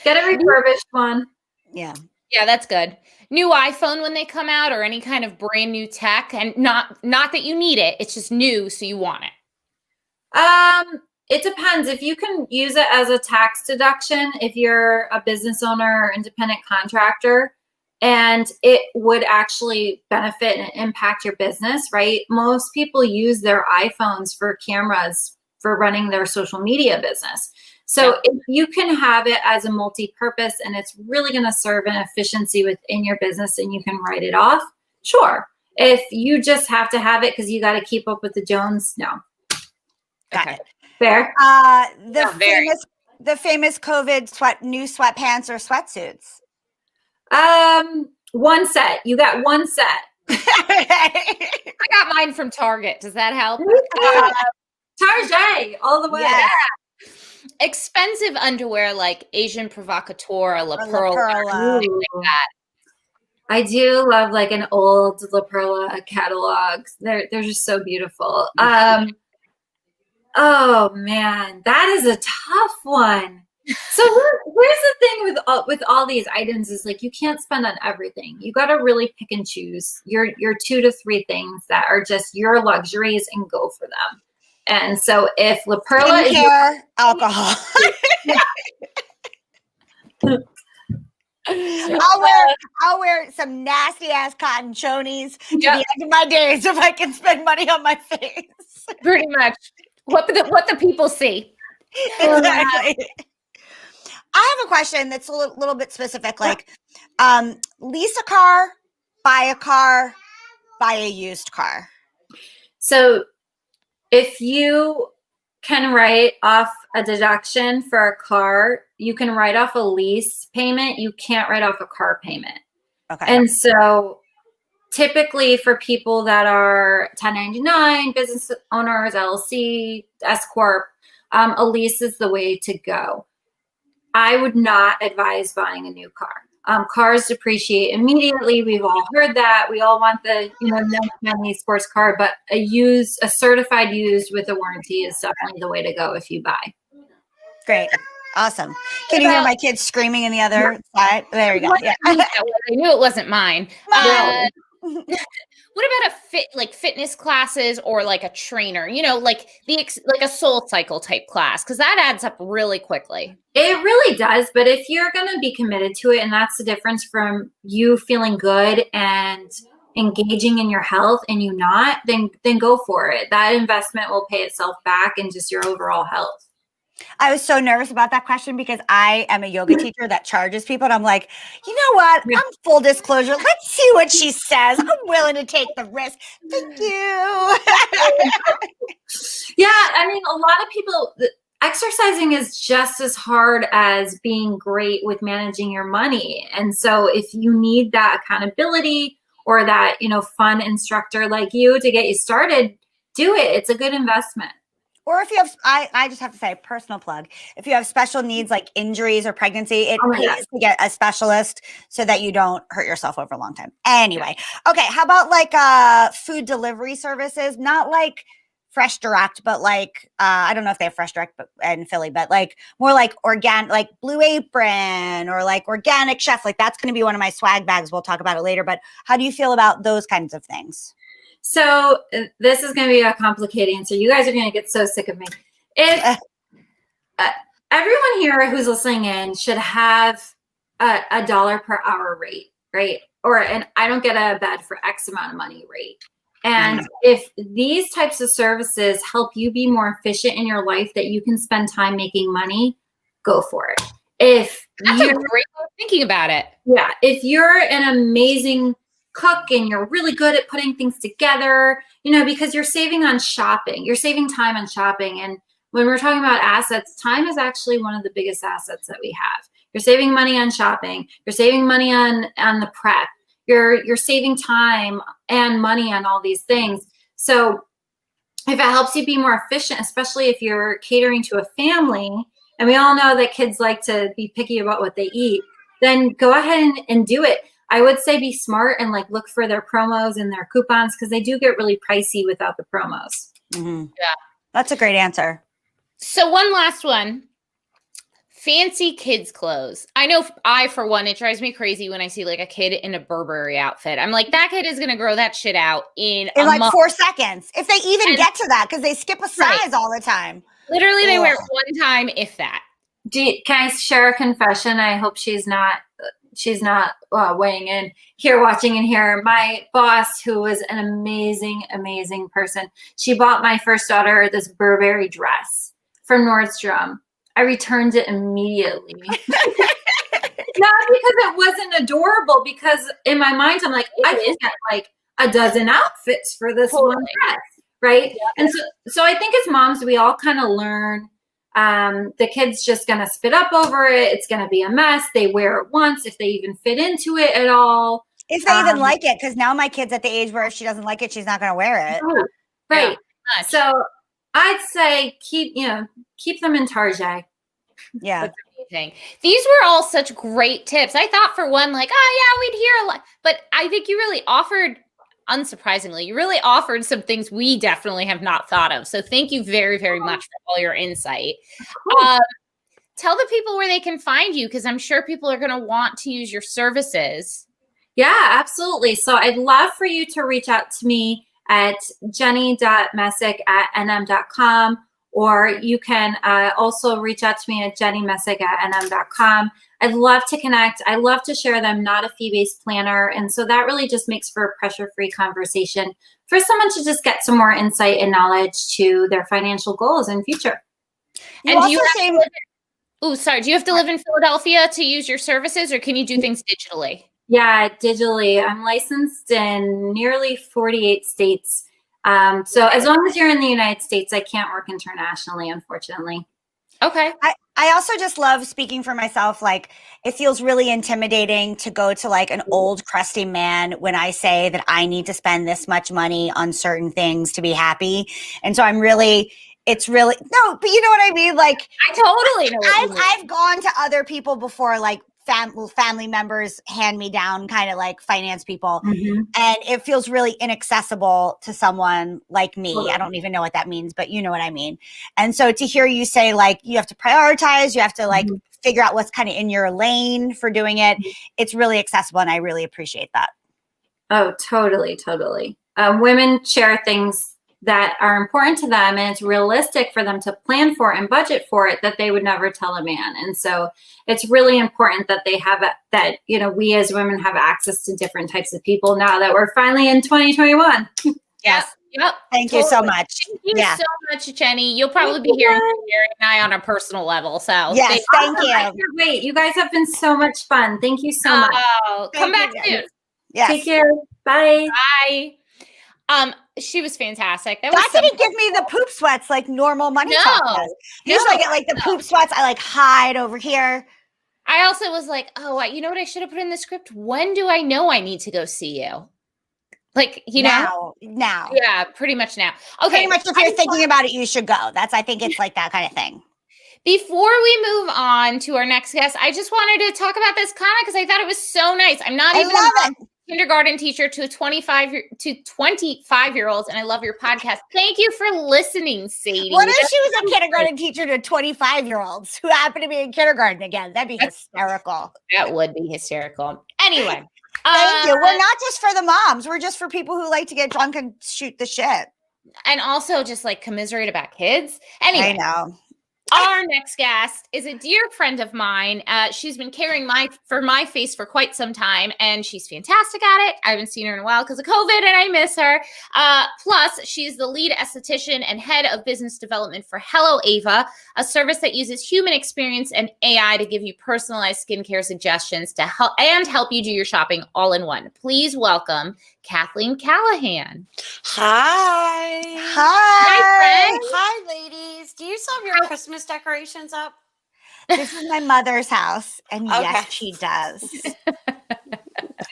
Get a refurbished one. Yeah. Yeah, that's good. New iPhone when they come out, or any kind of brand new tech, and not that you need it. It's just new, so you want it. It depends. If you can use it as a tax deduction, if you're a business owner or independent contractor, and it would actually benefit and impact your business, right? Most people use their iPhones for cameras for running their social media business. So if you can have it as a multi-purpose and it's really going to serve an efficiency within your business and you can write it off, sure. If you just have to have it because you got to keep up with the Jones, no. Got it. Fair. The famous COVID new sweatpants or sweatsuits. One set. You got one set. I got mine from Target. Does that help? Target all the way. Yes. Yeah. Expensive underwear like Asian Provocateur, La Perla, like that. I do love like an old La Perla catalog. They're just so beautiful. Oh man, that is a tough one. So here's the thing with all these items is like you can't spend on everything. You got to really pick and choose your 2 to 3 things that are just your luxuries and go for them. And so if La Perla is alcohol. I'll wear some nasty ass cotton chonies to the end of my days if I can spend money on my face. Pretty much what the people see. Exactly. I have a question that's a little bit specific. Like, lease a car, buy a used car. So if you can write off a deduction for a car, you can write off a lease payment. You can't write off a car payment. Okay. And so typically for people that are 1099, business owners, LLC, S Corp, a lease is the way to go. I would not advise buying a new car. Cars depreciate immediately. We've all heard that. We all want the next money sports car, but a certified used with a warranty is definitely the way to go if you buy. Great. Awesome. Can you hear my kids screaming in the other side? There we go. Yeah. I knew it wasn't mine. What about fitness classes or like a trainer, like a Soul Cycle type class? Because that adds up really quickly. It really does. But if you're going to be committed to it, and that's the difference from you feeling good and engaging in your health and you not, then go for it. That investment will pay itself back in just your overall health. I was so nervous about that question because I am a yoga teacher that charges people. And I'm like, you know what? I'm full disclosure. Let's see what she says. I'm willing to take the risk. Thank you. Yeah. I mean, a lot of people, exercising is just as hard as being great with managing your money. And so if you need that accountability or that, fun instructor like you to get you started, do it. It's a good investment. Or if you have, I just have to say, personal plug. If you have special needs like injuries or pregnancy, it pays to get a specialist so that you don't hurt yourself over a long time. Anyway, okay. How about like food delivery services? Not like Fresh Direct, but like I don't know if they have Fresh Direct in Philly, but like more like organic, like Blue Apron or like Organic Chef. Like that's going to be one of my swag bags. We'll talk about it later. But how do you feel about those kinds of things? So this is going to be a complicated answer. You guys are going to get so sick of me. If everyone here who's listening in should have a $1 per hour rate, right? And I don't get a bed for X amount of money rate. And if these types of services help you be more efficient in your life, that you can spend time making money, go for it. That's a great way of thinking about it. Yeah. If you're an amazing cook and you're really good at putting things together, because you're saving on shopping, you're saving time on shopping. And when we're talking about assets, time is actually one of the biggest assets that we have. You're saving money on shopping. You're saving money on the prep. You're saving time and money on all these things. So if it helps you be more efficient, especially if you're catering to a family, and we all know that kids like to be picky about what they eat, then go ahead and do it. I would say be smart and like look for their promos and their coupons because they do get really pricey without the promos. Mm-hmm. Yeah, that's a great answer. So one last one. Fancy kids clothes. I know for one, it drives me crazy when I see like a kid in a Burberry outfit. I'm like, that kid is going to grow that shit out in like month. 4 seconds. If they even get to that, because they skip a size all the time. Literally, they wear it one time, if that. Can I share a confession? I hope she's not she's not weighing in here, watching in here. My boss, who was an amazing person, she bought my first daughter this Burberry dress from Nordstrom. I returned it immediately. Not because it wasn't adorable, because in my mind, I'm like, I can get like a dozen outfits for this one dress, right? Yeah. And so I think as moms, we all kind of learn the kid's just going to spit up over it. It's going to be a mess. They wear it once, if they even fit into it at all. If they even like it, because now my kid's at the age where if she doesn't like it, she's not going to wear it. Right. Yeah. So I'd say keep them in Target. Yeah. That's amazing. These were all such great tips. I thought for one, like, oh yeah, we'd hear a lot, but I think you really offered, unsurprisingly, you really offered some things we definitely have not thought of. So thank you very, very much for all your insight. Tell the people where they can find you, because I'm sure people are going to want to use your services. Yeah, absolutely. So I'd love for you to reach out to me at jenny.meassick@nm.com, or you can also reach out to me at jennymeassick@nm.com. I'd love to connect. I love to share them, not a fee-based planner. And so that really just makes for a pressure-free conversation for someone to just get some more insight and knowledge to their financial goals and future. Do you have to live in Philadelphia to use your services, or can you do things digitally? Yeah, digitally. I'm licensed in nearly 48 states. So as long as you're in the United States, I can't work internationally, unfortunately. Okay. I also just love, speaking for myself, like it feels really intimidating to go to like an old crusty man when I say that I need to spend this much money on certain things to be happy. And so it's really, no, but you know what I mean? Like I totally know what you mean. I've gone to other people before, like family members, hand me down kind of like finance people. Mm-hmm. And it feels really inaccessible to someone like me. Totally. I don't even know what that means, but you know what I mean? And so to hear you say like, you have to prioritize, you have to like figure out what's kind of in your lane for doing it. It's really accessible. And I really appreciate that. Oh, totally. Women share things that are important to them, and it's realistic for them to plan for and budget for it, that they would never tell a man. And so it's really important that they have that, we as women have access to different types of people now that we're finally in 2021. Yes. Yep. Thank you so much. Thank you so much, Jenny. You'll probably be hearing from Keri and I on a personal level. So yes, thank you. I can't wait. You guys have been so much fun. Thank you so much. Come back soon. Yes. Take care. Bye. Bye. She was fantastic. That didn't give me the poop sweats like normal money talk does. Usually I get like the poop sweats. I like hide over here. I also was like, oh, you know what I should have put in the script? When do I know I need to go see you? Like, Now. Yeah, pretty much now. Okay. Pretty much if you're thinking about it, you should go. I think it's like that kind of thing. Before we move on to our next guest, I just wanted to talk about this comment because I thought it was so nice. I'm not even a kindergarten teacher to 25-year-olds, and I love your podcast. Thank you for listening, Sadie. What if she was a kindergarten teacher to 25-year-olds who happen to be in kindergarten again? That'd be hysterical. That would be hysterical. Anyway. Thank you. We're not just for the moms. We're just for people who like to get drunk and shoot the shit. And also just like commiserate about kids. Anyway. I know. Our next guest is a dear friend of mine. She's been caring for my face for quite some time, and she's fantastic at it. I haven't seen her in a while because of COVID, and I miss her. Plus, she's the lead esthetician and head of business development for HelloAva, a service that uses human experience and AI to give you personalized skincare suggestions to help you do your shopping all in one. Please welcome Kathleen Callahan. Hi. Hi. Friend. Hi, ladies. Do you still have your Christmas decorations up? This is my mother's house, and yes, she does.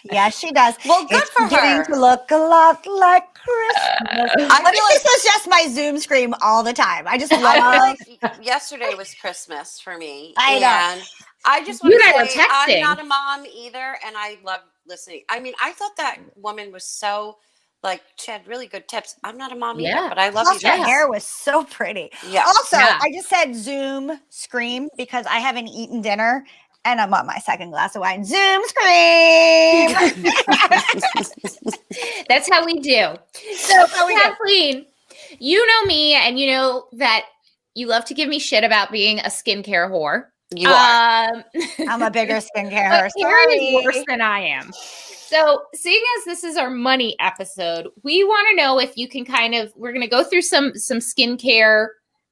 Yes, she does. Well, good for her. It's beginning to look a lot like Christmas. I feel like this is just my Zoom scream all the time. I just love like yesterday was Christmas for me. I know. And I just want to say texting. I'm not a mom either, and I love listening. I mean, I thought that woman was so, she had really good tips. I'm not a mom either, but I love you guys. Her hair was so pretty. Yeah. Also, I just said Zoom scream because I haven't eaten dinner and I'm on my second glass of wine. Zoom scream. That's how we do. So, Kathleen, you know me, and you know that you love to give me shit about being a skincare whore. You are. I'm a bigger skincare. But Keri is worse than I am. So, seeing as this is our money episode, we want to know if you can we're going to go through some skincare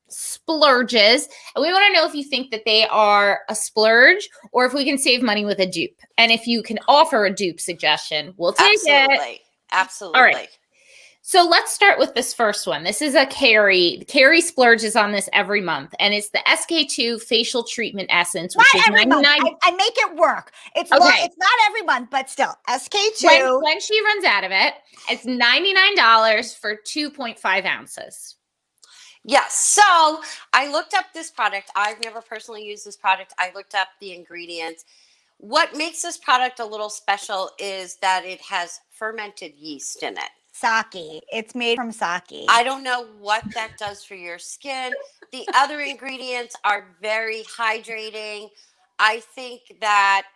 splurges, and we want to know if you think that they are a splurge or if we can save money with a dupe. And if you can offer a dupe suggestion, we'll take it. Absolutely. All right. So let's start with this first one. This is a Keri. Keri splurges on this every month, and it's the SK2 facial treatment essence, which is every month. I make it work. It's not every month, but still SK2. When she runs out of it, it's $99 for 2.5 ounces. Yes. So I looked up this product. I've never personally used this product. I looked up the ingredients. What makes this product a little special is that it has fermented yeast in it. Sake. It's made from sake. I don't know what that does for your skin. The other ingredients are very hydrating. I think that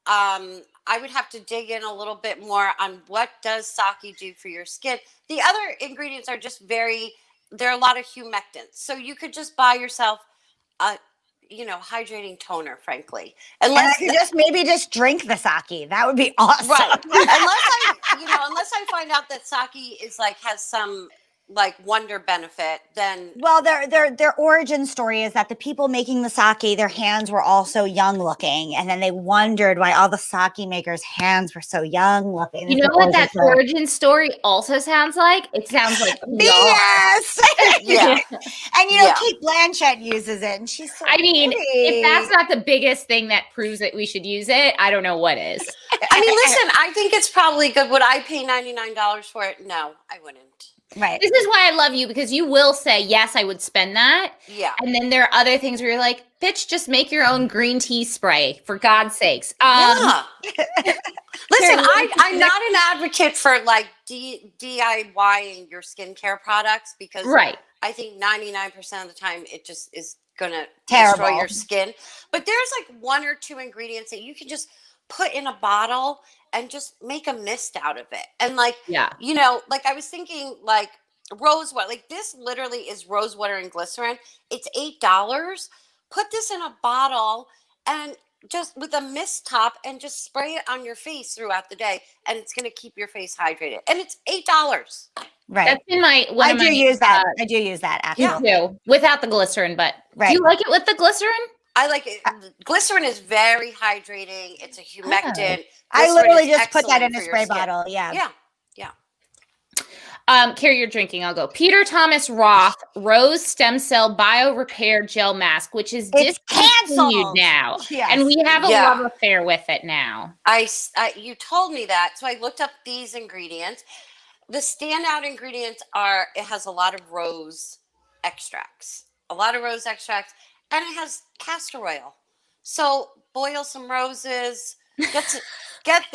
I would have to dig in a little bit more on what does sake do for your skin. The other ingredients are just there are a lot of humectants. So you could just buy yourself a hydrating toner, frankly. Unless you just drink the sake. That would be awesome. Right. Unless I find out that sake is has some wonder benefit, then their origin story is that the people making the sake, their hands were also young looking, and then they wondered why all the sake makers' hands were so young looking. You know what that origin story also sounds like? It sounds like BS. Yeah. And Kate Blanchett uses it, and she's so pretty. If that's not the biggest thing that proves that we should use it, I don't know what is. Listen, I think it's probably good. Would I pay $99 for it? No, I wouldn't. Right. This is why I love you, because you will say, yes, I would spend that. Yeah. And then there are other things where you're like, bitch, just make your own green tea spray, for God's sakes. Yeah. Listen, I'm not an advocate for DIYing your skincare products, because I think 99% of the time it just is going to destroy your skin. But there's one or two ingredients that you can just put in a bottle and just make a mist out of it. And I was thinking rose water, this literally is rose water and glycerin. It's $8. Put this in a bottle and just with a mist top and just spray it on your face throughout the day. And it's going to keep your face hydrated. And it's $8. Right. That's been I do use that actually. Me too, without the glycerin, but do you like it with the glycerin? I like it. Glycerin is very hydrating. It's a humectant. I literally just put that in a spray bottle. Yeah. Keri, you're drinking. I'll go. Peter Thomas Roth Rose Stem Cell Bio Repair Gel Mask, which is discontinued now. Yes. And we have a love affair with it now. You told me that. So I looked up these ingredients. The standout ingredients are, it has a lot of rose extracts. And it has castor oil. So boil some roses. Get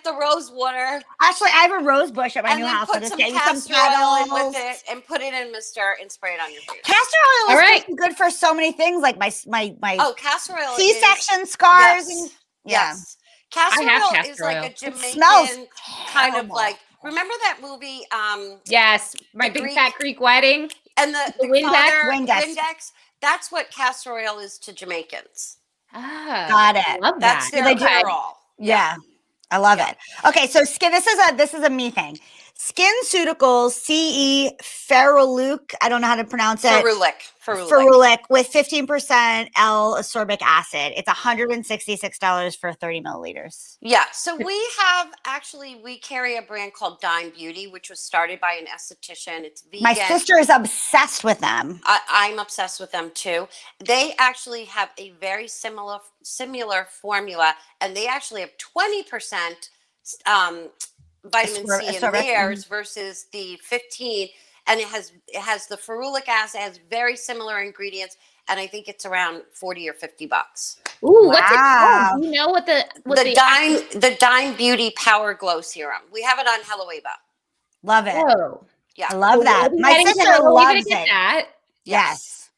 the rose water. Actually, I have a rose bush at my new house. Put some castor oil in with it and put it in mister and spray it on your face. Castor oil is good for so many things, like my castor oil C-section scars. Yes. Castor oil is like a Jamaican kind of remember that movie? Yes, My Big Fat Greek Wedding. And the Windex. That's what castor oil is to Jamaicans. Got it. Love That's that. their cure-all. Yeah. I love it. Okay, so skin. This is a me thing. SkinCeuticals CE Ferulic. I don't know how to pronounce it. Ferulic with 15% L-ascorbic acid. It's $166 for 30 milliliters. Yeah. So we carry a brand called Dime Beauty, which was started by an esthetician. It's vegan. My sister is obsessed with them. I'm obsessed with them too. They actually have a very similar formula, and they actually have 20% vitamin C in theirs versus the 15, and it has the ferulic acid, has very similar ingredients, and I think it's around $40 or $50. Ooh, what's it called? You know what the Dime Beauty Power Glow Serum. We have it on HelloAva. Love it. Oh. Yeah. I love that. My sister loves it. Yes.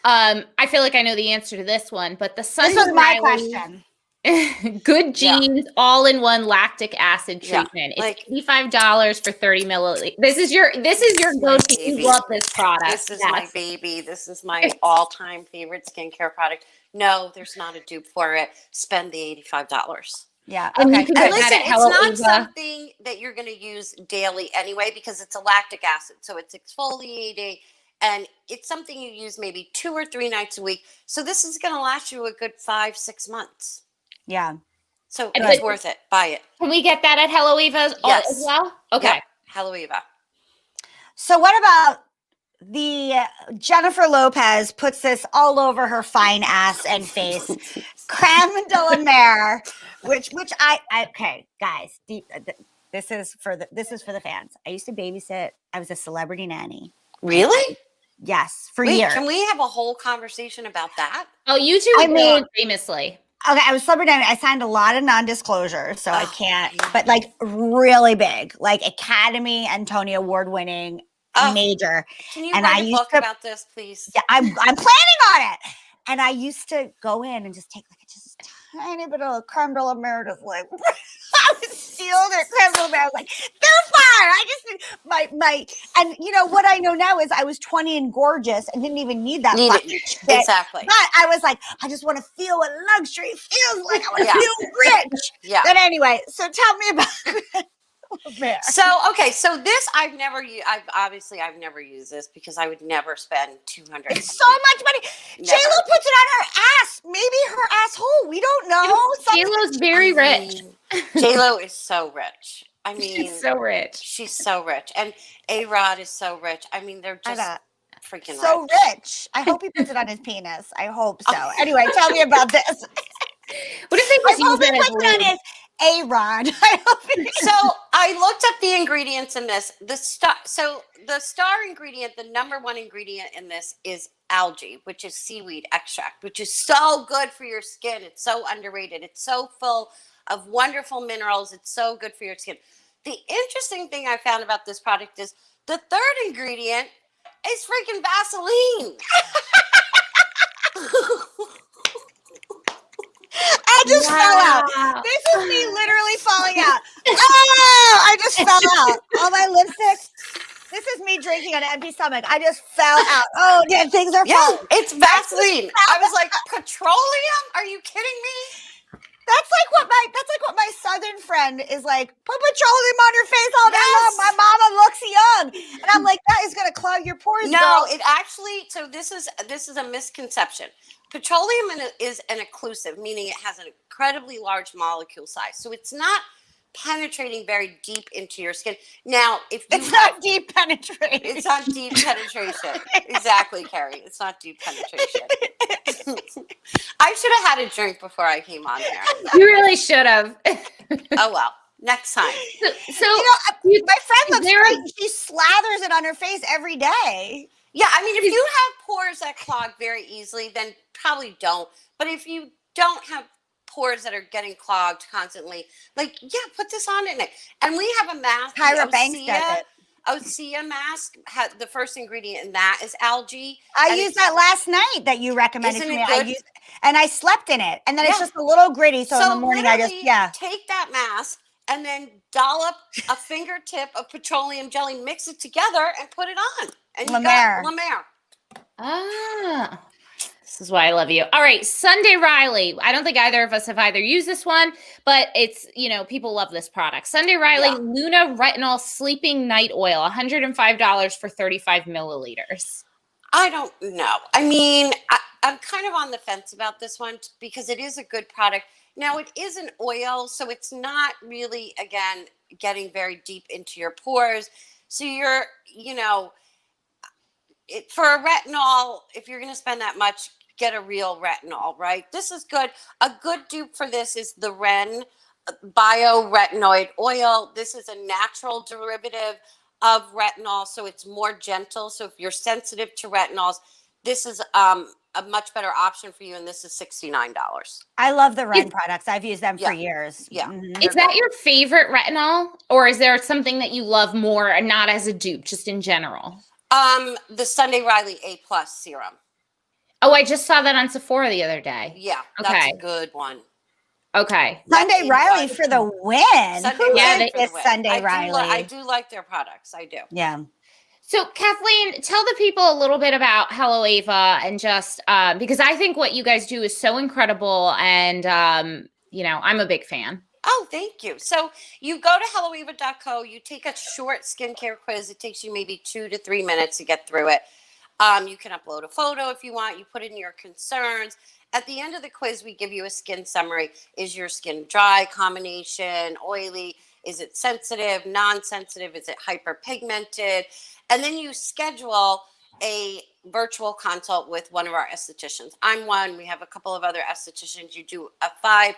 I feel like I know the answer to this one, but the Sun This was my question. Good Genes all-in-one lactic acid treatment. Yeah, it's $85 for 30 milliliters. This is your go-to. You love this product. This is my baby. This is my all-time favorite skincare product. No, there's not a dupe for it. Spend the $85. Yeah. And okay. you can get listen, that at it's not something that you're going to use daily anyway because it's a lactic acid. So it's exfoliating and it's something you use maybe 2 or 3 nights a week. So this is going to last you a good 5-6 months. Yeah. So it's worth it. Buy it. Can we get that at HelloAva as well? Okay. Yep. HelloAva. So what about the Jennifer Lopez puts this all over her fine ass and face, creme de la mer, which I okay, guys, this is for the fans. I used to babysit. I was a celebrity nanny. Really? Yes, for years. Can we have a whole conversation about that? Oh, you two famously. Okay, I was celebrity nanny. I signed a lot of non-disclosure, so I can't. But like really big, like Academy and Tony Award winning. Major. Can you write a book about this, please? Yeah, I'm planning on it. And I used to go in and just take like just a tiny bit of creme de la mer, just like I would steal their creme de la mer. I was like, they're fine. I just my and you know what I know now is I was 20 and gorgeous and didn't even need that shit. Exactly. But I was like, I just want to feel what luxury feels like. I want to feel rich. Yeah. But anyway, so tell me about So this I've never used this because I would never spend $200. It's so much money. J-Lo puts it on her ass, maybe her asshole. We don't know. J-Lo's very rich. J-Lo is so rich. I mean, she's so rich. She's so rich, and A-Rod is so rich. I mean, they're just freaking so rich. I hope he puts it on his penis. I hope so. Anyway, tell me about this. What if they just use it as on his A-Rod? So I looked up the ingredients in this. The star ingredient, the number one ingredient in this is algae, which is seaweed extract, which is so good for your skin. It's so underrated. It's so full of wonderful minerals. It's so good for your skin. The interesting thing I found about this product is the third ingredient is freaking Vaseline. I just fell out. This is me literally falling out. Oh, I just fell out. All my lipstick. This is me drinking on an empty stomach. I just fell out. Oh, yeah, things are falling. It's Vaseline. I was like, petroleum? Are you kidding me? That's like what my southern friend is like, put petroleum on your face all day long. My mama looks young. And I'm like, that is gonna clog your pores. No, girl. it actually, so this is a misconception. Petroleum is an occlusive, meaning it has an incredibly large molecule size. So it's not penetrating very deep into your skin. Now, it's not deep penetration. It's not deep penetration. Exactly, Keri. It's not deep penetration. I should have had a drink before I came on here. You really should have. Oh well, next time. So my friend looks great. She slathers it on her face every day. Yeah, I mean, if you have pores that clog very easily, then probably don't. But if you don't have pores that are getting clogged constantly, like, put this on it. And we have a mask. Tyra Banks does it. Osea mask, the first ingredient in that is algae. I used that last night that you recommended to me. And I slept in it. And then it's just a little gritty. So in the morning I just, take that mask and then dollop a fingertip of petroleum jelly, mix it together and put it on. And you got La Mer. Ah. This is why I love you. All right, Sunday Riley. I don't think either of us have either used this one, but it's, people love this product. Sunday Riley Luna Retinol Sleeping Night Oil, $105 for 35 milliliters. I don't know. I mean, I'm kind of on the fence about this one because it is a good product. Now, it is an oil, so it's not really, again, getting very deep into your pores. So you're, for a retinol, if you're going to spend that much, get a real retinol, right? This is good. A good dupe for this is the Ren Bioretinoid Oil. This is a natural derivative of retinol, so it's more gentle. So if you're sensitive to retinols, this is a much better option for you, and this is $69. I love the Ren products. I've used them for years. Yeah. Mm-hmm. Is that your favorite retinol, or is there something that you love more, and not as a dupe, just in general? The Sunday Riley A+ serum. Oh, I just saw that on Sephora the other day. Yeah, that's a good one. Okay. Sunday Riley for the win. Who is this Sunday Riley? I do like their products. I do. Yeah. So Kathleen, tell the people a little bit about HelloAva and just because I think what you guys do is so incredible, and I'm a big fan. Oh, thank you. So you go to HelloAva.co, you take a short skincare quiz. It takes you maybe 2 to 3 minutes to get through it. You can upload a photo if you want. You put in your concerns. At the end of the quiz, we give you a skin summary. Is your skin dry, combination, oily? Is it sensitive, non-sensitive? Is it hyperpigmented? And then you schedule a virtual consult with one of our estheticians. I'm one. We have a couple of other estheticians. You do a 5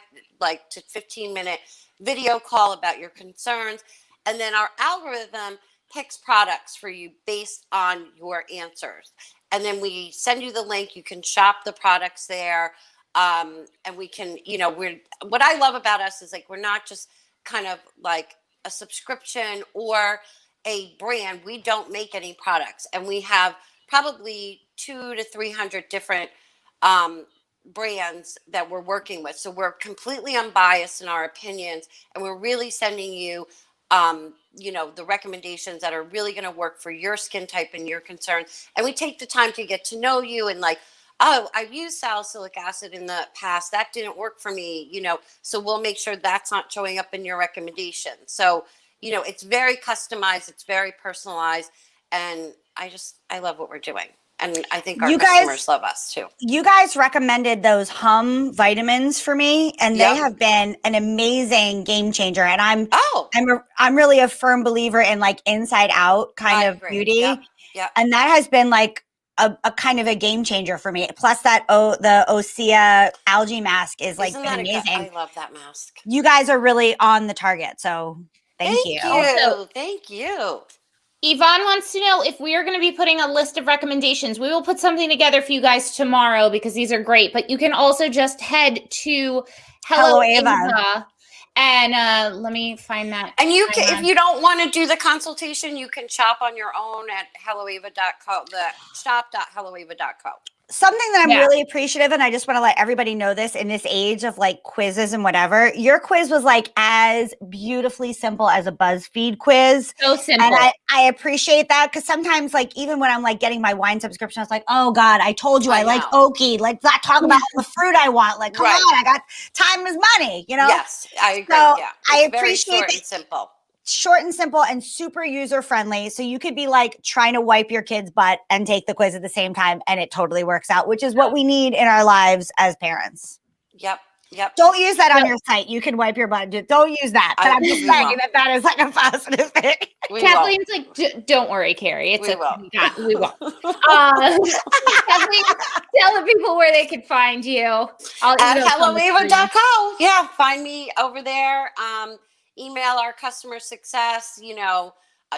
to 15-minute video call about your concerns. And then our algorithm picks products for you based on your answers. And then we send you the link. You can shop the products there. And we can, what I love about us is we're not just kind of like a subscription or a brand. We don't make any products, and we have probably 200 to 300 different brands that we're working with. So we're completely unbiased in our opinions, and we're really sending you the recommendations that are really going to work for your skin type and your concerns. And we take the time to get to know you, and I've used salicylic acid in the past. That didn't work for me, so we'll make sure that's not showing up in your recommendation. So, it's very customized. It's very personalized. And I love what we're doing. And I think our customers love us too. You guys recommended those Hum vitamins for me, and they have been an amazing game changer. And I'm really a firm believer in inside out kind of beauty. Yep. And that has been a kind of a game changer for me. Plus the Osea algae mask is amazing. I love that mask. You guys are really on the target. So thank you. Thank you. Yvonne wants to know if we are going to be putting a list of recommendations. We will put something together for you guys tomorrow because these are great. But you can also just head to HelloAva. And let me find that. And you can, if you don't want to do the consultation, you can shop on your own at HelloAva.co, the shop.HelloAva.co. Something that I'm really appreciative, and I just want to let everybody know this in this age of quizzes and whatever, your quiz was as beautifully simple as a BuzzFeed quiz. So simple. And I appreciate that, because sometimes even when I'm getting my wine subscription, I was oh God, I told you I like oaky. Let's not talk about the fruit I want. Come on, I got time is money, Yes, I agree. So yeah. I appreciate short and simple. Short and simple and super user friendly. So you could be trying to wipe your kid's butt and take the quiz at the same time, and it totally works out, which is what we need in our lives as parents. Yep. Don't use that on your site. You can wipe your butt. Don't use that. But I'm just saying that is a positive thing. Kathleen's don't worry, Keri. It's we won't. Kathleen, tell the people where they can find you. At HelloAva.co. Yeah, find me over there. Email our customer success,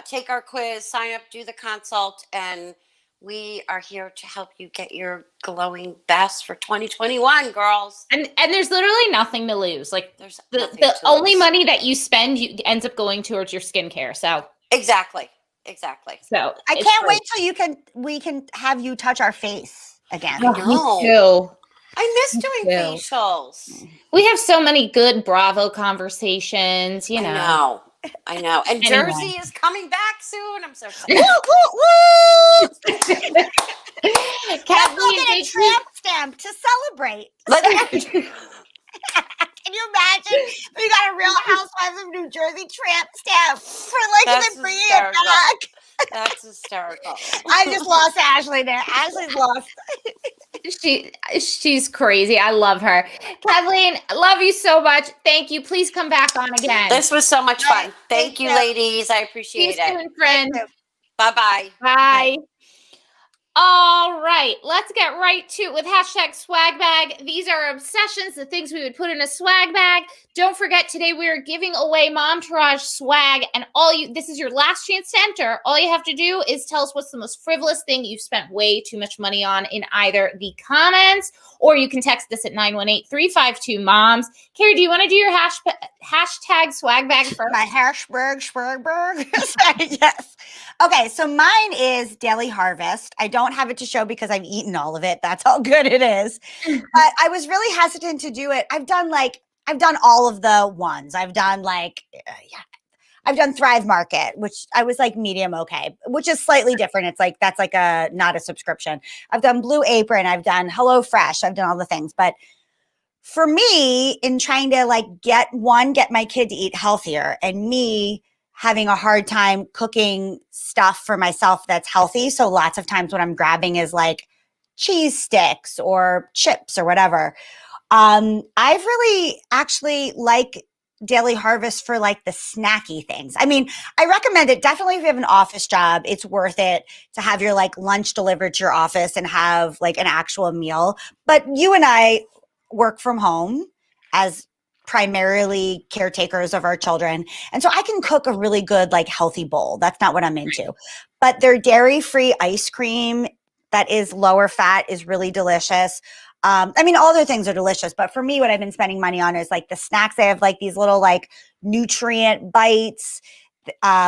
take our quiz, sign up, do the consult, and we are here to help you get your glowing best for 2021, girls. And there's literally nothing to lose. There's the only money that you spend ends up going towards your skincare. So exactly. So I can't wait till we can have you touch our face again. Oh, me too. I miss doing facials. We have so many good Bravo conversations, I know. And Jersey is coming back soon. I'm so excited. Kathleen, get a tramp stamp to celebrate. Can you imagine? We got a Real Housewives of New Jersey tramp stamp for bringing it back. That's hysterical. I just lost Ashley there. Ashley's lost. She's crazy. I love her. Kathleen, love you so much. Thank you. Please come back on again. This was so much fun. Thank you, ladies. I appreciate it. Soon, friend. Bye-bye. Bye. All right, let's get right to it with hashtag swag bag. These are obsessions, the things we would put in a swag bag. Don't forget, today we are giving away Momtourage swag, and this is your last chance to enter. All you have to do is tell us what's the most frivolous thing you've spent way too much money on in either the comments, or you can text us at 918-352-MOMS. Keri, do you want to do your hashtag swag bag first? My Harshberg. Yes. Okay, so mine is Daily Harvest. I don't have it to show because I've eaten all of it. That's how good it is. But I was really hesitant to do it. I've done I've done all of the ones. I've done I've done Thrive Market, which I was like medium okay, which is slightly different. It's like, that's like not a subscription. I've done Blue Apron. I've done HelloFresh. I've done all the things. But for me, in trying to like get my kid to eat healthier, and me having a hard time cooking stuff for myself that's healthy. So lots of times what I'm grabbing is like cheese sticks or chips or whatever. I've really actually like Daily Harvest for like the snacky things. I mean, I recommend it definitely if you have an office job. It's worth it to have your like lunch delivered to your office and have like an actual meal. But you and I work from home as primarily caretakers of our children. And so I can cook a really good, like healthy bowl. That's not what I'm into. But their dairy-free ice cream that is lower fat is really delicious. I mean, all their things are delicious, but for me, what I've been spending money on is like the snacks. They have like these little like nutrient bites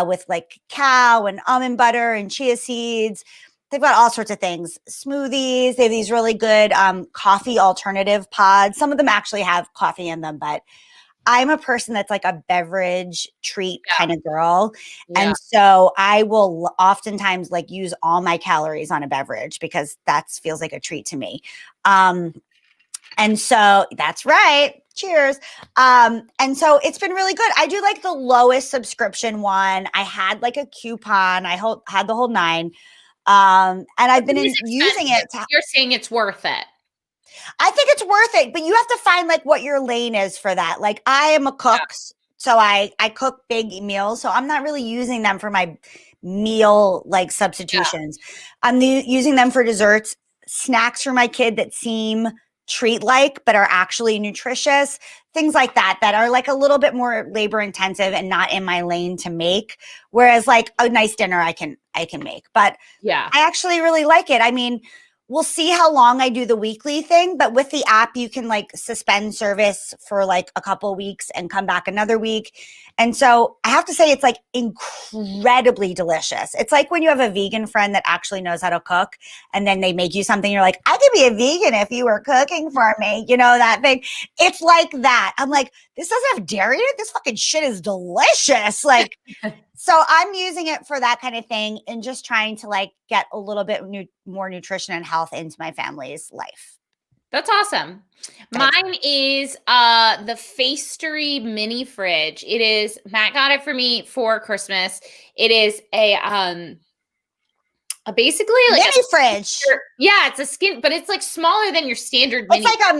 with like cacao and almond butter and chia seeds. They've got all sorts of things, smoothies. They have these really good coffee alternative pods. Some of them actually have coffee in them, but I'm a person that's like a beverage treat kind of girl. Yeah. And so I will oftentimes like use all my calories on a beverage because that feels like a treat to me. And so that's right. Cheers. And so it's been really good. I do like the lowest subscription one. I had like a coupon. I had the whole 9. And I've been using it. You're saying it's worth it. I think it's worth it, but you have to find like what your lane is for that. Like I am a cook, so I cook big meals. So I'm not really using them for my meal like substitutions. I'm using them for desserts, snacks for my kid that seem treat-like but are actually nutritious, things like that are like a little bit more labor intensive and not in my lane to make. Whereas like a nice dinner I can make. But I actually really like it. I mean, we'll see how long I do the weekly thing, but with the app, you can like suspend service for like a couple of weeks and come back another week. And so I have to say it's like incredibly delicious. It's like when you have a vegan friend that actually knows how to cook and then they make you something, you're like, I could be a vegan if you were cooking for me. You know, that thing. It's like that. I'm like, this doesn't have dairy in it. This fucking shit is delicious. Like, so I'm using it for that kind of thing and just trying to like get a little bit more nutrition and health into my family's life. That's awesome. Mine is the Facery mini fridge. It is, Matt got it for me for Christmas. It is a basically like mini fridge. Yeah, it's a skin, but it's like smaller than your standard mini. It's like a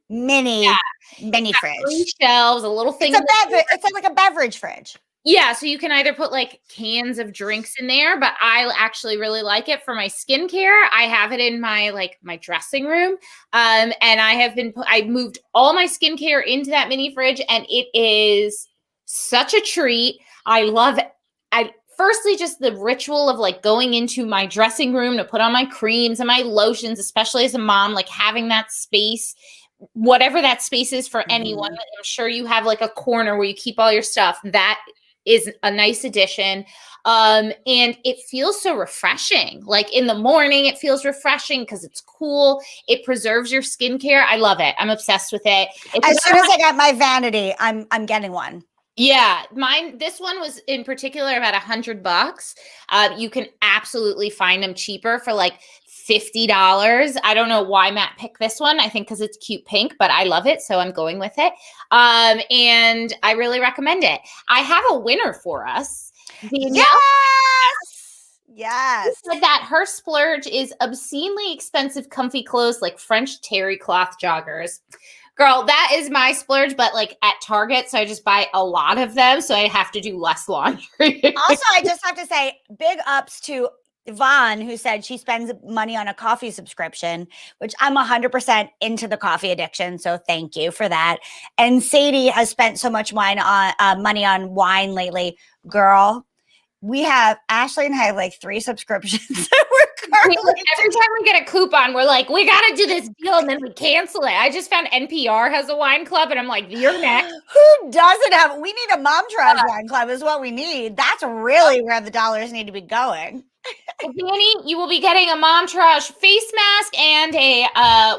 mini fridge. 3 shelves, a little thing. It's like a beverage fridge. Yeah, so you can either put like cans of drinks in there, but I actually really like it for my skincare. I have it in my dressing room, and I moved all my skincare into that mini fridge, and it is such a treat. I love it. Firstly, just the ritual of like going into my dressing room to put on my creams and my lotions, especially as a mom, like having that space. Whatever that space is for anyone, I'm sure you have like a corner where you keep all your stuff. That is a nice addition. And it feels so refreshing. Like in the morning, it feels refreshing because it's cool. It preserves your skincare. I love it. I'm obsessed with it. As soon as I got my vanity, I'm getting one. Yeah, this one was in particular about $100. You can absolutely find them cheaper for like $50. I don't know why Matt picked this one. I think because it's cute pink, but I love it, so I'm going with it. And I really recommend it. I have a winner for us. Yes. Said that her splurge is obscenely expensive, comfy clothes like French terry cloth joggers. Girl, that is my splurge, but like at Target, so I just buy a lot of them, so I have to do less laundry. Also, I just have to say big ups to Yvonne, who said she spends money on a coffee subscription, which I'm 100% into the coffee addiction. So thank you for that. And Sadie has spent so much money on wine lately. Girl, Ashley and I have like 3 subscriptions. Every time we get a coupon, we're like, we got to do this deal, and then we cancel it. I just found NPR has a wine club, and I'm like, you're next. Who doesn't have? We need a Momtourage wine club is what we need. That's really where the dollars need to be going. Danny, you will be getting a Momtourage face mask and a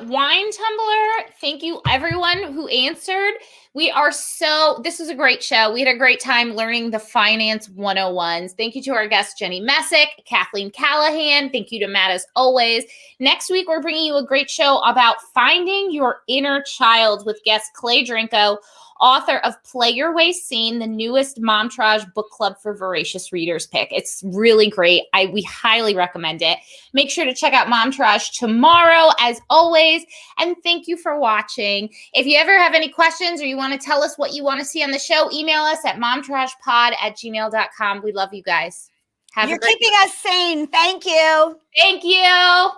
wine tumbler. Thank you, everyone who answered. This was a great show. We had a great time learning the finance 101s. Thank you to our guest, Jenny Meassick, Kathleen Callahan. Thank you to Matt as always. Next week, we're bringing you a great show about finding your inner child with guest Clay Drinko, author of Play Your Way Seen, the newest Momtourage book club for voracious readers pick. It's really great. We highly recommend it. Make sure to check out Momtourage tomorrow, as always. And thank you for watching. If you ever have any questions or you want to tell us what you want to see on the show, email us at momtouragepod@gmail.com. We love you guys. You're keeping us sane. Thank you. Thank you.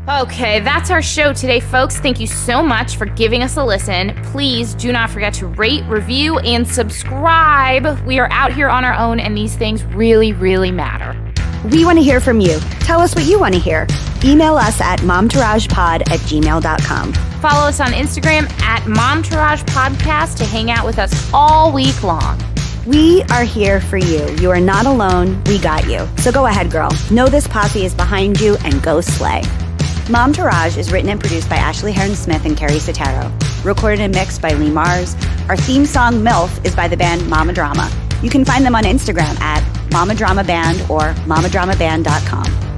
Okay, that's our show today, folks. Thank you so much for giving us a listen. Please do not forget to rate, review, and subscribe. We are out here on our own, and these things really, really matter. We want to hear from you. Tell us what you want to hear. Email us at momtouragepod@gmail.com. Follow us on Instagram at Momtourage Podcast to hang out with us all week long. We are here for you. You are not alone. We got you. So go ahead, girl. Know this posse is behind you and go slay. Momtourage is written and produced by Ashley Smith and Keri Sotero. Recorded and mixed by Lee Mars. Our theme song, MILF, is by the band Mama Drama. You can find them on Instagram at Mama Drama Band or mamadramaband.com.